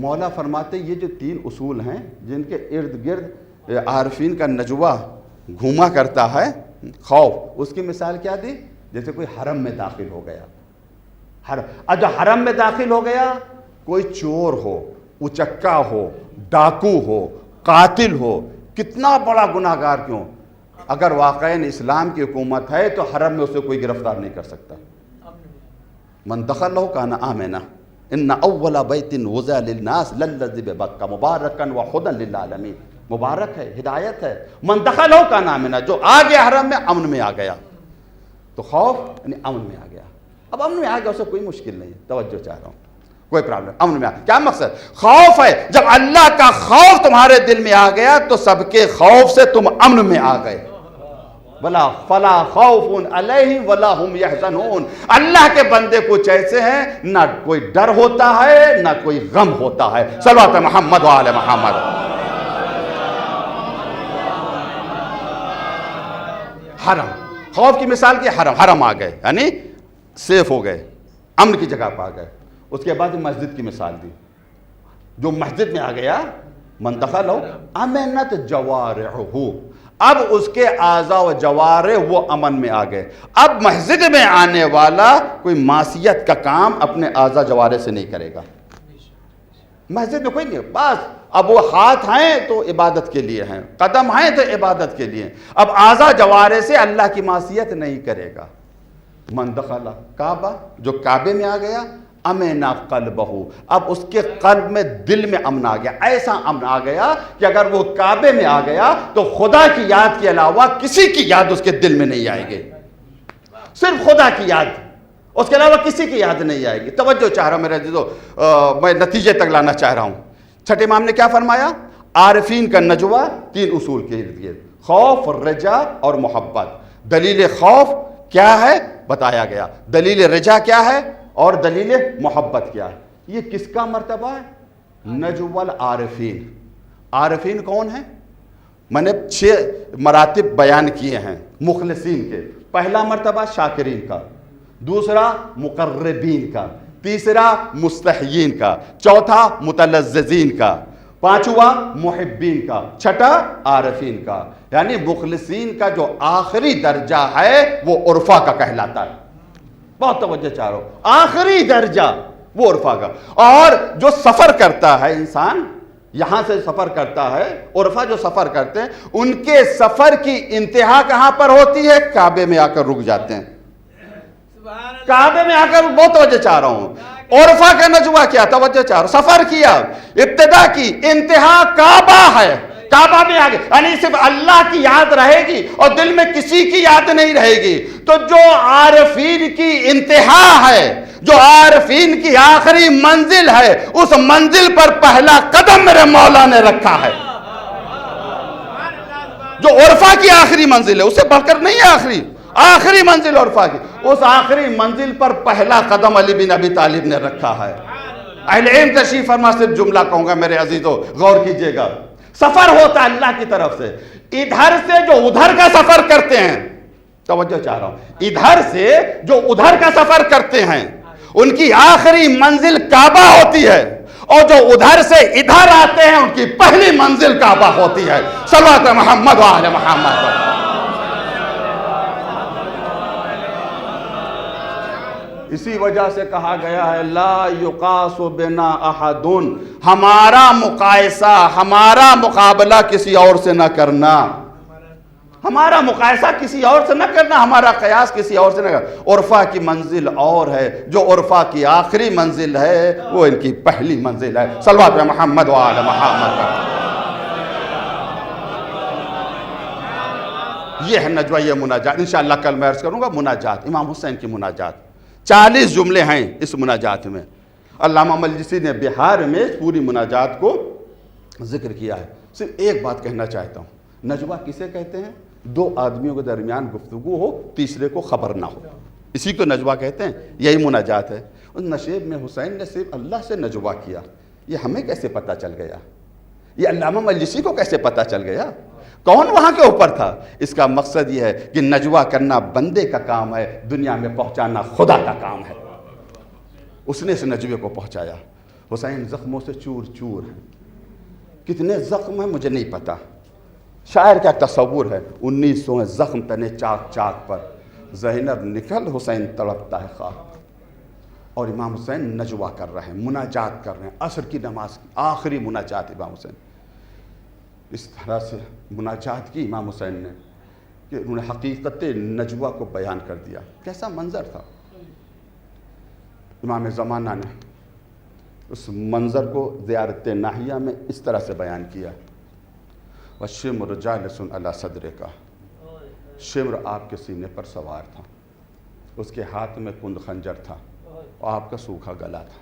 مولا فرماتے یہ جو 3 اصول ہیں جن کے ارد گرد عارفین کا نجوہ گھوما کرتا ہے، خوف، اس کی مثال کیا دی؟ جیسے کوئی حرم میں داخل ہو گیا، جب حرم میں داخل ہو گیا، کوئی چور ہو، اچکا ہو، ڈاکو ہو، قاتل ہو، کتنا بڑا گناہ گار کیوں، اگر واقعاً اسلام کی حکومت ہے تو حرم میں اسے کوئی گرفتار نہیں کر سکتا۔ من دخلہ کان آمنا ان اول بیت وضع للناس للذی ببکہ مبارکا وہدی للعالمین، مبارک ہے، ہدایت ہے، من دخلہ کان آمنا، جو آ گیا حرم میں امن میں آ گیا، تو خوف یعنی امن میں آ گیا۔ اب امن میں آ گیا اسے کوئی مشکل نہیں، توجہ چاہ رہا ہوں، کوئی پرابلم، امن میں آ کیا مقصد؟ خوف ہے، جب اللہ کا خوف تمہارے دل میں آ گیا تو سب کے خوف سے تم امن میں آ گئے۔ فلا خوف علیہم ولا هم یحزنون، اللہ کے بندے کچھ ایسے ہیں نہ کوئی ڈر ہوتا ہے نہ کوئی غم ہوتا ہے۔ صلوات محمد و آل محمد۔ حرم، خوف کی مثال کی حرم آ گئے، یعنی سیف ہو گئے، امن کی جگہ پہ آ گئے۔ اس کے بعد مسجد کی مثال دی، جو مسجد میں آ گیا من دخلہ امنت جوارحہ، اب اس کے اعضاء و جوارح وہ امن میں آ گئے۔ اب مسجد میں آنے والا کوئی معصیت کا کام اپنے اعضاء جوارح سے نہیں کرے گا، مسجد میں کوئی نہیں، بس اب وہ ہاتھ ہیں تو عبادت کے لیے ہیں، قدم ہیں تو عبادت کے لیے، اب اعضاء جوارح سے اللہ کی معصیت نہیں کرے گا۔ من دخل کعبہ، جو کعبے میں آ گیا، امن قلبہ، اب اس کے قلب میں دل میں امن آ گیا، ایسا امن آ گیا کہ اگر وہ کعبے میں آ گیا تو خدا کی یاد کے علاوہ کسی کی یاد اس کے دل میں نہیں آئے گی، صرف خدا کی یاد، اس کے علاوہ کسی کی یاد نہیں آئے گی۔ توجہ چاہ رہا ہوں میرے عزیزو، میں نتیجے تک لانا چاہ رہا ہوں۔ چھٹے امام نے کیا فرمایا؟ عارفین کا نجوہ 3 اصول کے ارد گرد، خوف، رجا اور محبت۔ دلیل خوف کیا ہے بتایا گیا، دلیل رجا کیا ہے اور دلیل محبت کیا ہے۔ یہ کس کا مرتبہ ہے؟ نجوہ العارفین۔ عارفین کون ہیں؟ میں نے 6 مراتب بیان کیے ہیں مخلصین کے۔ پہلا مرتبہ شاکرین کا، دوسرا مقربین کا، تیسرا مستحیین کا، چوتھا متلذذین کا، پانچواں محبین کا، چھٹا عارفین کا۔ یعنی مخلصین کا جو آخری درجہ ہے وہ عرفہ کا کہلاتا ہے۔ بہت توجہ چاہ رہا ہوں، آخری درجہ وہ عرفہ کا۔ اور جو سفر کرتا ہے انسان، یہاں سے سفر کرتا ہے، عرفہ جو سفر کرتے ہیں ان کے سفر کی انتہا کہاں پر ہوتی ہے؟ کعبے میں آ کر رک جاتے ہیں، کعبے میں آ کر، بہت توجہ چاہ رہا ہوں۔ عرفہ کا نجوہ کیا؟ توجہ چاہ رہا ہوں، سفر کیا، ابتدا کی، انتہا کعبہ ہے، کعبہ میں آگے، یعنی صرف اللہ کی یاد رہے گی اور دل میں کسی کی یاد نہیں رہے گی۔ تو جو عارفین کی انتہا ہے، جو عارفین کی آخری منزل ہے، اس منزل پر پہلا قدم میرے مولا نے رکھا ہے۔ جو عرفہ کی آخری منزل ہے، اس سے بڑھ کر نہیں ہے، آخری منزل عرفہ کی، اس آخری منزل پر پہلا قدم علی بن ابی طالب نے رکھا ہے۔ اہل علم تشریف فرما، صرف جملہ کہوں گا میرے عزیزو، غور کیجئے گا۔ سفر ہوتا ہے اللہ کی طرف سے، ادھر سے جو ادھر کا سفر کرتے ہیں، توجہ چاہ رہا ہوں، ادھر سے جو ادھر کا سفر کرتے ہیں ان کی آخری منزل کعبہ ہوتی ہے، اور جو ادھر سے ادھر آتے ہیں ان کی پہلی منزل کعبہ ہوتی ہے۔ صلوات محمد و آل محمد۔ اسی وجہ سے کہا گیا ہے لا یقاس بنا احد، ہمارا مقایسہ، ہمارا مقابلہ کسی اور سے نہ کرنا، ہمارا مقایسہ کسی اور سے نہ کرنا، ہمارا قیاس کسی اور سے نہ کرنا۔ عرفہ کی منزل اور ہے، جو عرفہ کی آخری منزل ہے وہ ان کی پہلی منزل ہے۔ صلوات محمد و آل محمد۔ یہ ہے نجوہ، یہ مناجات، انشاءاللہ کل میں عرض کروں گا مناجات، امام حسین کی مناجات۔ 40 جملے ہیں اس مناجات میں۔ علامہ مجلسی نے بہار میں پوری مناجات کو ذکر کیا ہے۔ صرف ایک بات کہنا چاہتا ہوں، نجوہ کسے کہتے ہیں؟ 2 آدمیوں کے درمیان گفتگو ہو، تیسرے کو خبر نہ ہو، اسی کو نجوہ کہتے ہیں، یہی مناجات ہے۔ اس نشیب میں حسین نے صرف اللہ سے نجوہ کیا، یہ ہمیں کیسے پتہ چل گیا؟ یہ علامہ مجلسی کو کیسے پتہ چل گیا؟ کون وہاں کے اوپر تھا؟ اس کا مقصد یہ ہے کہ نجوہ کرنا بندے کا کام ہے، دنیا میں پہنچانا خدا کا کام ہے۔ اس نے اس نجوے کو پہنچایا۔ حسین زخموں سے چور چور ہیں، کتنے زخم ہیں مجھے نہیں پتا، شاعر کا تصور ہے 1900 زخم تنے چاک چاک پر، زینب نکل حسین تڑپتا ہے خاک، اور امام حسین نجوہ کر رہے ہیں، مناجات کر رہے ہیں، عصر کی نماز کی آخری مناجات امام حسین۔ اس طرح سے مناجات کی امام حسین نے کہ انہوں نے حقیقت نجوہ کو بیان کر دیا۔ کیسا منظر تھا! امام زمانہ نے اس منظر کو زیارت ناحیہ میں اس طرح سے بیان کیا۔ وَالشِّمْرُ جَالِسٌ عَلَى صَدْرِكَ، شمر آپ کے سینے پر سوار تھا، اس کے ہاتھ میں کند خنجر تھا اور آپ کا سوکھا گلا تھا۔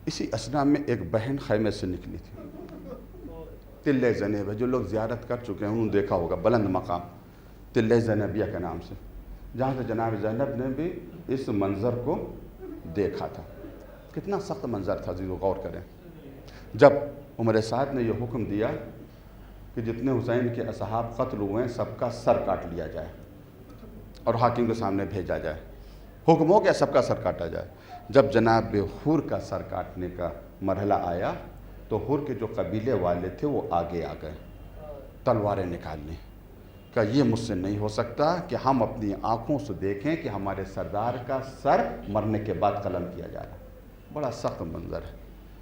اسی اسنا میں ایک بہن خیمے سے نکلی تھی، تلِ زینب ہے، جو لوگ زیارت کر چکے ہیں انہوں نے دیکھا ہوگا، بلند مقام تلِ زینبیہ کے نام سے، جہاں سے جناب زینب نے بھی اس منظر کو دیکھا تھا۔ کتنا سخت منظر تھا، عزیزو غور کریں۔ جب عمر سعد نے یہ حکم دیا کہ جتنے حسین کے اصحاب قتل ہوئے ہیں سب کا سر کاٹ لیا جائے اور حاکم کے سامنے بھیجا جائے. حکم ہو کہ سب کا سر کاٹا جائے. جب جناب حور کا سر کاٹنے کا مرحلہ آیا تو حور کے جو قبیلے والے تھے وہ آگے آ گئے تلواریں نکالنے. کہ یہ مجھ سے نہیں ہو سکتا کہ ہم اپنی آنکھوں سے دیکھیں کہ ہمارے سردار کا سر مرنے کے بعد قلم کیا جا رہا ہے. بڑا سخت منظر ہے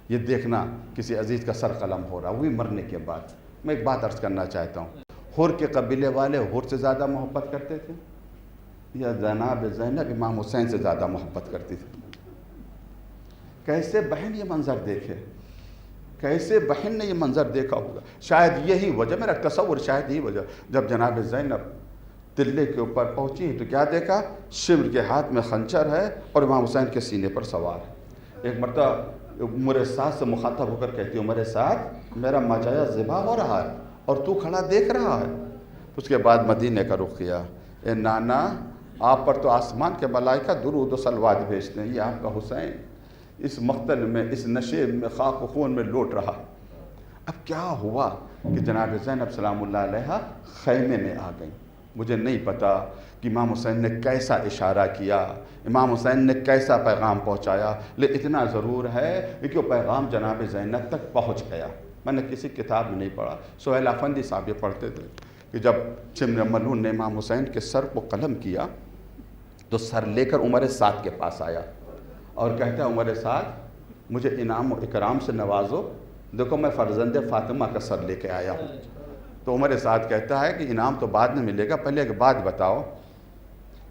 یہ دیکھنا، کسی عزیز کا سر قلم ہو رہا، وہ بھی مرنے کے بعد. میں ایک بات عرض کرنا چاہتا ہوں، حور کے قبیلے والے حور سے زیادہ محبت کرتے تھے یا جناب زینب امام حسین سے زیادہ محبت کرتی تھی؟ کیسے بہن یہ منظر دیکھے، کیسے بہن نے یہ منظر دیکھا ہوگا. شاید یہی وجہ، میرا تصور شاید یہی وجہ، جب جناب زینب تلے کے اوپر پہنچی تو کیا دیکھا؟ شبر کے ہاتھ میں خنجر ہے اور امام حسین کے سینے پر سوار ہے. ایک مرتبہ عمر سعد سے مخاطب ہو کر کہتی ہے، عمر سعد میرا ماجایا ذبح ہو رہا ہے اور تو کھڑا دیکھ رہا ہے. اس کے بعد مدینے کا رخ کیا. اے نانا، آپ پر تو آسمان کے ملائکہ درود و صلوات بھیجتے ہیں، یہ آپ کا حسین اس مقتل میں، اس نشیب میں، خاک و خون میں لوٹ رہا. اب کیا ہوا کہ جناب زینب سلام اللہ علیہ خیمے میں آ گئیں. مجھے نہیں پتا کہ امام حسین نے کیسا اشارہ کیا، امام حسین نے کیسا پیغام پہنچایا، لیکن اتنا ضرور ہے کہ وہ پیغام جناب زینب تک پہنچ گیا. میں نے کسی کتاب میں نہیں پڑھا، سہیل افندی صاحب یہ پڑھتے تھے کہ جب شمر ملعون نے امام حسین کے سر کو قلم کیا تو سر لے کر عمر سعد کے پاس آیا اور کہتا ہے، عمر سعد مجھے انعام و اکرام سے نوازو، دیکھو میں فرزند فاطمہ کا سر لے کے آیا ہوں. تو عمر سعد کہتا ہے کہ انعام تو بعد میں ملے گا، پہلے ایک بات بتاؤ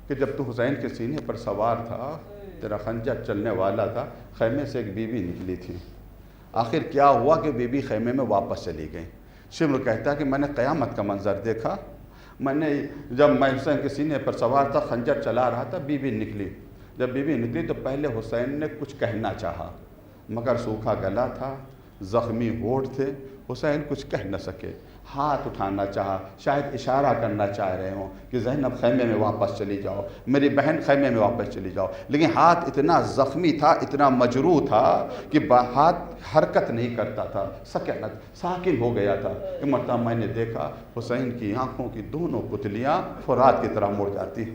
کہ جب تو حسین کے سینے پر سوار تھا، تیرا خنجر چلنے والا تھا، خیمے سے ایک بی بی نکلی تھی، آخر کیا ہوا کہ بی بی خیمے میں واپس چلی گئی؟ شمر کہتا ہے کہ میں نے قیامت کا منظر دیکھا. میں نے جب میں حسین کے سینے پر سوار تھا، خنجر چلا رہا تھا، بی بی نکلی. جب بی بی نکلی تو پہلے حسین نے کچھ کہنا چاہا مگر سوکھا گلا تھا، زخمی ہونٹ تھے، حسین کچھ کہہ نہ سکے. ہاتھ اٹھانا چاہا، شاید اشارہ کرنا چاہ رہے ہوں کہ زینب خیمے میں واپس چلی جاؤ، میری بہن خیمے میں واپس چلی جاؤ، لیکن ہاتھ اتنا زخمی تھا، اتنا مجروح تھا کہ ہاتھ حرکت نہیں کرتا تھا، سکینت ساکن ہو گیا تھا. ایک مرتبہ میں نے دیکھا حسین کی آنکھوں کی دونوں پتلیاں فرات کی طرح مڑ جاتی،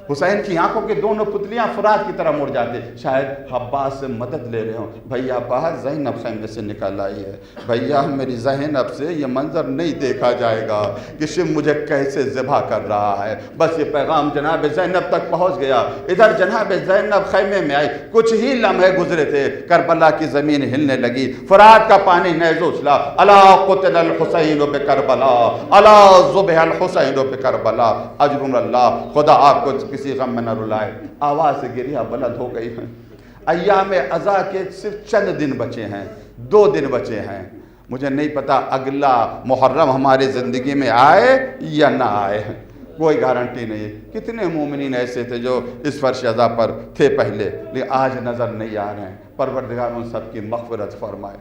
حسین کی آنکھوں کی دونوں پتلیاں فرات کی طرح مڑ جاتے. شاید عباس سے مدد لے رہے ہوں، بھیا باہر زینب خیمے سے نکل آئی ہے، بھیا میری زینب سے یہ منظر نہیں دیکھا جائے گا کہ شم مجھے کیسے ذبح کر رہا ہے. بس یہ پیغام جناب زینب تک پہنچ گیا. ادھر جناب زینب خیمے میں آئی، کچھ ہی لمحے گزرے تھے، کربلا کی زمین ہلنے لگی، فرات کا پانی نیز اچھلا. الا قتل الحسین بکربلا، الا ذبح الحسین بکربلا. اجر اللہ، خدا آپ کو کسی غم میں نہ رلائے. آواز سے گریہ بلند ہو گئی ہے. ایام عزا کے صرف چند دن بچے ہیں، 2 دن بچے ہیں. مجھے نہیں پتا اگلا محرم ہماری زندگی میں آئے یا نہ آئے، کوئی گارنٹی نہیں. کتنے مومنین ایسے تھے جو اس فرش عزا پر تھے پہلے لیکن آج نظر نہیں آ رہے ہیں. پروردگار ان سب کی مغفرت فرمائے.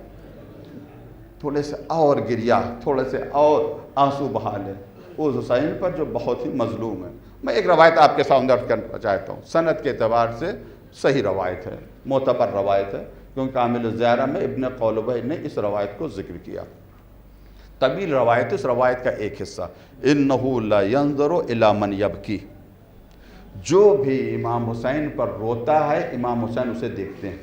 تھوڑے سے اور گریہ، تھوڑے سے اور آنسو بہا لے اس حسین پر جو بہت ہی مظلوم ہے. میں ایک روایت آپ کے سامنے عرض کرنا چاہتا ہوں، سند کے اعتبار سے صحیح روایت ہے، معتبر روایت ہے، کیونکہ کامل الزیارہ میں ابن قولبی نے اس روایت کو ذکر کیا. طویل روایت، اس روایت کا ایک حصہ، اِنَّهُ لَا يَنظُرُ إِلَى مَنْ يَبْكِي. جو بھی امام حسین پر روتا ہے امام حسین اسے دیکھتے ہیں.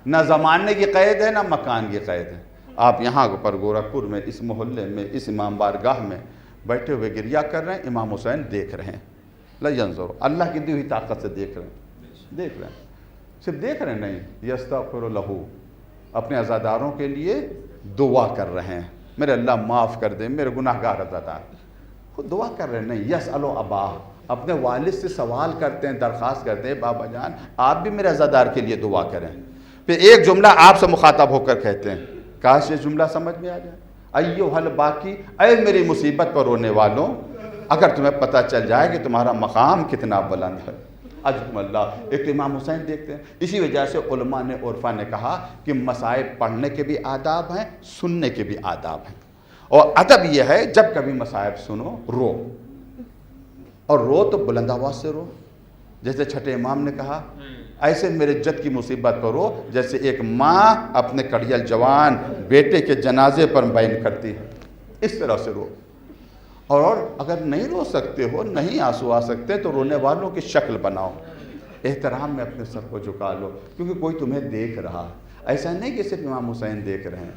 نہ زمانے کی قید ہے نہ مکان کی قید ہے. آپ یہاں پر گورکھپور میں اس محلے میں اس امام بارگاہ میں بیٹھے ہوئے گریہ کر رہے ہیں، امام حسین دیکھ رہے ہیں. لا ينظر، اللہ کی دی ہوئی طاقت سے دیکھ رہے ہیں، دیکھ رہے ہیں. صرف دیکھ رہے ہیں نہیں، یستغفر لہ، اپنے عزاداروں کے لیے دعا کر رہے ہیں، میرے اللہ معاف کر دیں میرے گناہگار عزادار. خود دعا کر رہے ہیں نہیں، یسأل ابا، اپنے والد سے سوال کرتے ہیں، درخواست کرتے ہیں، بابا جان آپ بھی میرے عزادار کے لیے دعا کریں. پھر ایک جملہ آپ سے مخاطب ہو کر کہتے ہیں، کاش یہ جملہ سمجھ میں آ جائے، ایوہ الباقی، اے میری مصیبت پر رونے والوں، اگر تمہیں پتہ چل جائے کہ تمہارا مقام کتنا بلند ہے. عجب اللہ، ایک تو امام حسین دیکھتے ہیں. اسی وجہ سے علماء نے عرفا نے کہا کہ مصائب پڑھنے کے بھی آداب ہیں، سننے کے بھی آداب ہیں. اور ادب یہ ہے جب کبھی مصائب سنو رو، اور رو تو بلند آواز سے رو. جیسے چھٹے امام نے کہا ایسے میرے جد کی مصیبت پر رو جیسے ایک ماں اپنے کڑیل جوان بیٹے کے جنازے پر بیان کرتی ہے. اس طرح سے رو. اور اگر نہیں رو سکتے ہو, نہیں آنسو آ سکتے, تو رونے والوں کی شکل بناؤ, احترام میں اپنے سر کو جھکا لو, کیونکہ کوئی تمہیں دیکھ رہا. ایسا نہیں کہ صرف امام حسین دیکھ رہے ہیں,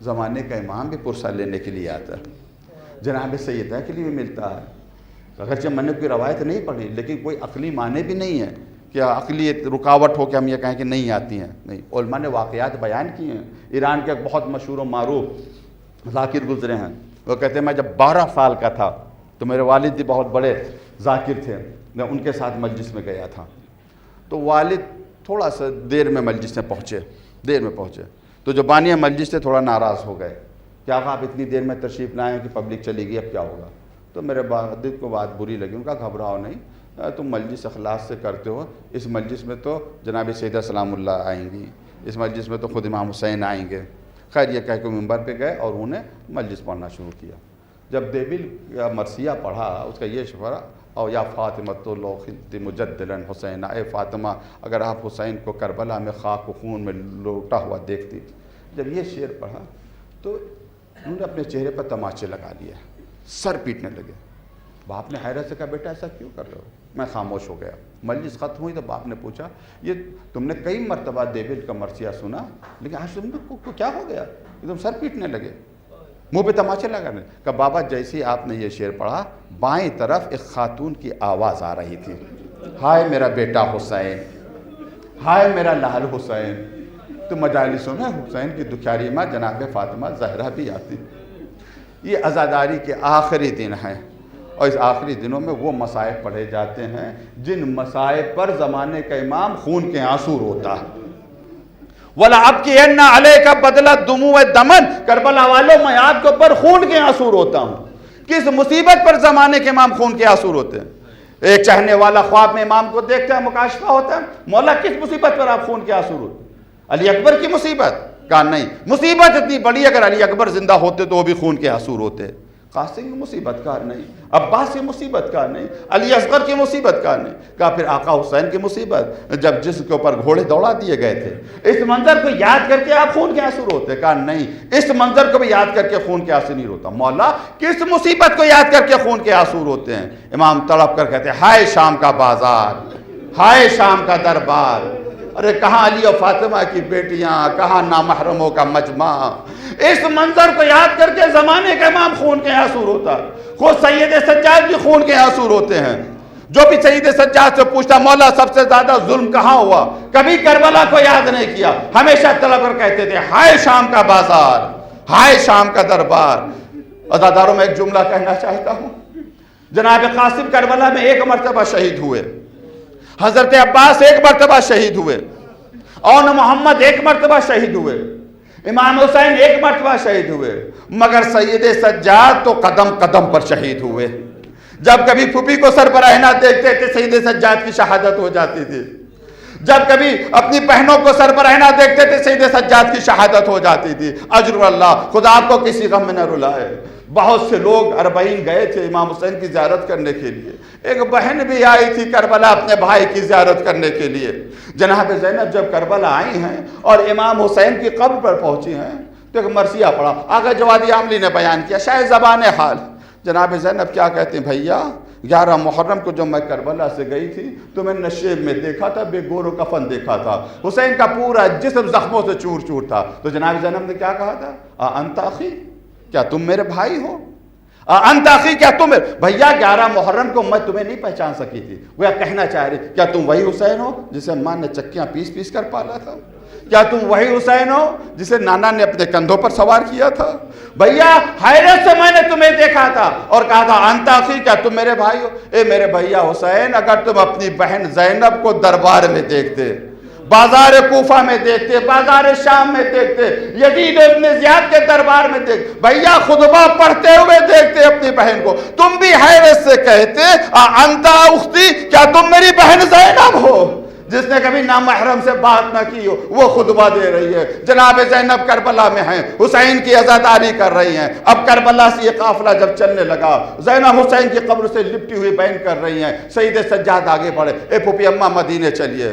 زمانے کا امام بھی پرسہ لینے کے لیے آتا ہے, جناب سیدہ کے لیے بھی ملتا ہے. اگرچہ میں نے کوئی روایت نہیں پڑھی, لیکن کوئی عقلی معنی بھی نہیں ہے کہ عقلی رکاوٹ ہو کہ ہم یہ کہیں کہ نہیں آتی ہیں. نہیں, علماء نے واقعات بیان کیے ہیں. ایران کے ایک بہت مشہور و معروف ذاکر گزرے ہیں, وہ کہتے ہیں میں جب 12 سال کا تھا تو میرے والد بھی بہت بڑے ذاکر تھے, میں ان کے ساتھ مجلس میں گیا تھا. تو والد تھوڑا سا دیر میں مجلس میں پہنچے, تو جو بانی مجلس سے تھوڑا ناراض ہو گئے کہ آقا آپ اتنی دیر میں تشریف لائیں کہ پبلک چلی گئی, اب کیا ہوگا. تو میرے والد کو بات بری لگی, ان کا گھبراؤ نہیں, تم مجلس اخلاص سے کرتے ہو, اس مجلس میں تو جناب سیدہ سلام اللہ آئیں گی, اس مجلس میں تو خود امام حسین آئیں گے. خیر یہ کہہ کے ممبر پہ گئے اور انہوں نے مجلس پڑھنا شروع کیا. جب دیبل کا مرثیہ پڑھا, اس کا یہ شعر, او یا فاطمہ تو لو خلت مجدلا حسین, اے فاطمہ اگر آپ حسین کو کربلا میں خاک و خون میں لوٹا ہوا دیکھتی. جب یہ شعر پڑھا تو انہوں نے اپنے چہرے پر تماچے لگا لیے, سر پیٹنے لگے. باپ نے حیرت سے کہا بیٹا ایسا کیوں کر رہے ہو. میں خاموش ہو گیا. مجلس ختم ہوئی تو باپ نے پوچھا یہ تم نے کئی مرتبہ دیبل کا مرثیہ سنا, لیکن آج تم کو کیا ہو گیا, تم سر پیٹنے لگے, منہ پہ تماچے لگانے. کہ بابا جیسے آپ نے یہ شعر پڑھا, بائیں طرف ایک خاتون کی آواز آ رہی تھی, ہائے میرا بیٹا حسین, ہائے میرا لال حسین. تو مجالسوں میں حسین کی دکھیاری ماں جناب فاطمہ زہرا بھی آتی. یہ عزاداری کے آخری دن ہیں, اور اس آخری دنوں میں وہ مصائب پڑھے جاتے ہیں جن مصائب پر زمانے کا امام خون کے آنسو روتا ہے. وَلَأَبْكِيَنَّ عَلَيْكَ بَدْلَ الدُّمُوعِ دَمًا, کربلا والوں میں آپ کے اوپر خون کے آنسو روتا ہوں. کس مصیبت پر زمانے کے امام خون کے آنسو روتے ہیں؟ ایک چاہنے والا خواب میں امام کو دیکھتا ہے, مکاشفہ ہوتا ہے, مولا کس مصیبت پر آپ خون کے آنسو روتے ہیں؟ علی اکبر کی مصیبت؟ کہا نہیں, مصیبت اتنی بڑی, اگر علی اکبر زندہ ہوتے تو وہ بھی خون کے آنسو روتے. قاسم کی مصیبت کار نہیں, عباس کی مصیبت کار نہیں, علی اصغر کی مصیبت کار نہیں. کہا پھر آقا حسین کی مصیبت, جب جس کے اوپر گھوڑے دوڑا دیے گئے تھے, اس منظر کو یاد کر کے آپ خون کے آنسو روتے؟ کہا نہیں, اس منظر کو بھی یاد کر کے خون کے آنسو نہیں روتا. مولا کس مصیبت کو یاد کر کے خون کے آنسو روتے ہیں؟ امام تڑپ کر کہتے ہیں ہائے شام کا بازار, ہائے شام کا دربار. ارے کہاں علی و فاطمہ کی بیٹیاں, کہاں نامحرموں کا مجمع. اس منظر کو یاد کر کے زمانے کا امام خون کے آنسو روتا. خود سید سجاد بھی خون کے آنسو روتے ہیں. جو بھی سید سجاد سے پوچھتا مولا سب سے زیادہ ظلم کہاں ہوا, کبھی کربلا کو یاد نہیں کیا, ہمیشہ طلب کر کہتے تھے ہائے شام کا بازار, ہائے شام کا دربار. عزاداروں میں ایک جملہ کہنا چاہتا ہوں. جناب قاسم کربلا میں 1 مرتبہ شہید ہوئے, حضرت عباس 1 مرتبہ شہید ہوئے, اور محمد 1 مرتبہ شہید ہوئے, امام حسین 1 مرتبہ شہید ہوئے, مگر سید سجاد تو قدم قدم پر شہید ہوئے. جب کبھی پھوپھی کو سربراہ نہ دیکھتے تھے سید سجاد کی شہادت ہو جاتی تھی. جب کبھی اپنی بہنوں کو سربراہ نہ دیکھتے تھے سید سجاد کی شہادت ہو جاتی تھی. اجر اللہ, خدا آپ کو کسی غم میں نہ رلائے. بہت سے لوگ اربعین گئے تھے امام حسین کی زیارت کرنے کے لیے. ایک بہن بھی آئی تھی کربلا اپنے بھائی کی زیارت کرنے کے لیے. جناب زینب جب کربلا آئی ہیں اور امام حسین کی قبر پر پہنچی ہیں تو ایک مرثیہ پڑھا. آقا جوادی عاملی نے بیان کیا, شاید زبان حال. جناب زینب کیا کہتے ہیں, بھیا 11 محرم کو جب میں کربلا سے گئی تھی تو میں نشیب میں دیکھا تھا, بے گور و کفن دیکھا تھا, حسین کا پورا جسم زخموں سے چور چور تھا. تو جناب زینب نے کیا کہا تھا, انت اخی, کیا تم میرے بھائی ہو؟ انت اخی, کیا تم بھیا 11 محرم کو میں تمہیں نہیں پہچان سکی تھی. وہ کہنا چاہ رہی, کیا تم وہی حسین ہو جسے ماں نے چکیاں پیس پیس کر پالا تھا؟ کیا تم وہی حسین ہو جسے نانا نے اپنے کندھوں پر سوار کیا تھا؟ بھیا حیرت سے میں نے تمہیں دیکھا تھا اور کہا تھا انت اخی, کیا تم میرے بھائی ہو؟ اے میرے بھیا حسین, اگر تم اپنی بہن زینب کو دربار میں دیکھتے, بازار کوفہ میں دیکھتے, بازار شام میں دیکھتے, یزید ابن زیاد کے دربار میں دیکھتے, بھیا خطبہ پڑھتے ہوئے دیکھتے اپنی بہن کو, تم بھی حیرت سے کہتے انت اختی, کیا تم میری بہن زینب ہو جس نے کبھی نامحرم سے بات نہ کی ہو. وہ خطبہ دے رہی ہے. جناب زینب کربلا میں ہیں, حسین کی عزاداری کر رہی ہیں. اب کربلا سے یہ قافلہ جب چلنے لگا, زینب حسین کی قبر سے لپٹی ہوئی بیان کر رہی ہیں. سید سجاد آگے بڑھے, اے پھوپھی اماں مدینے چلیے.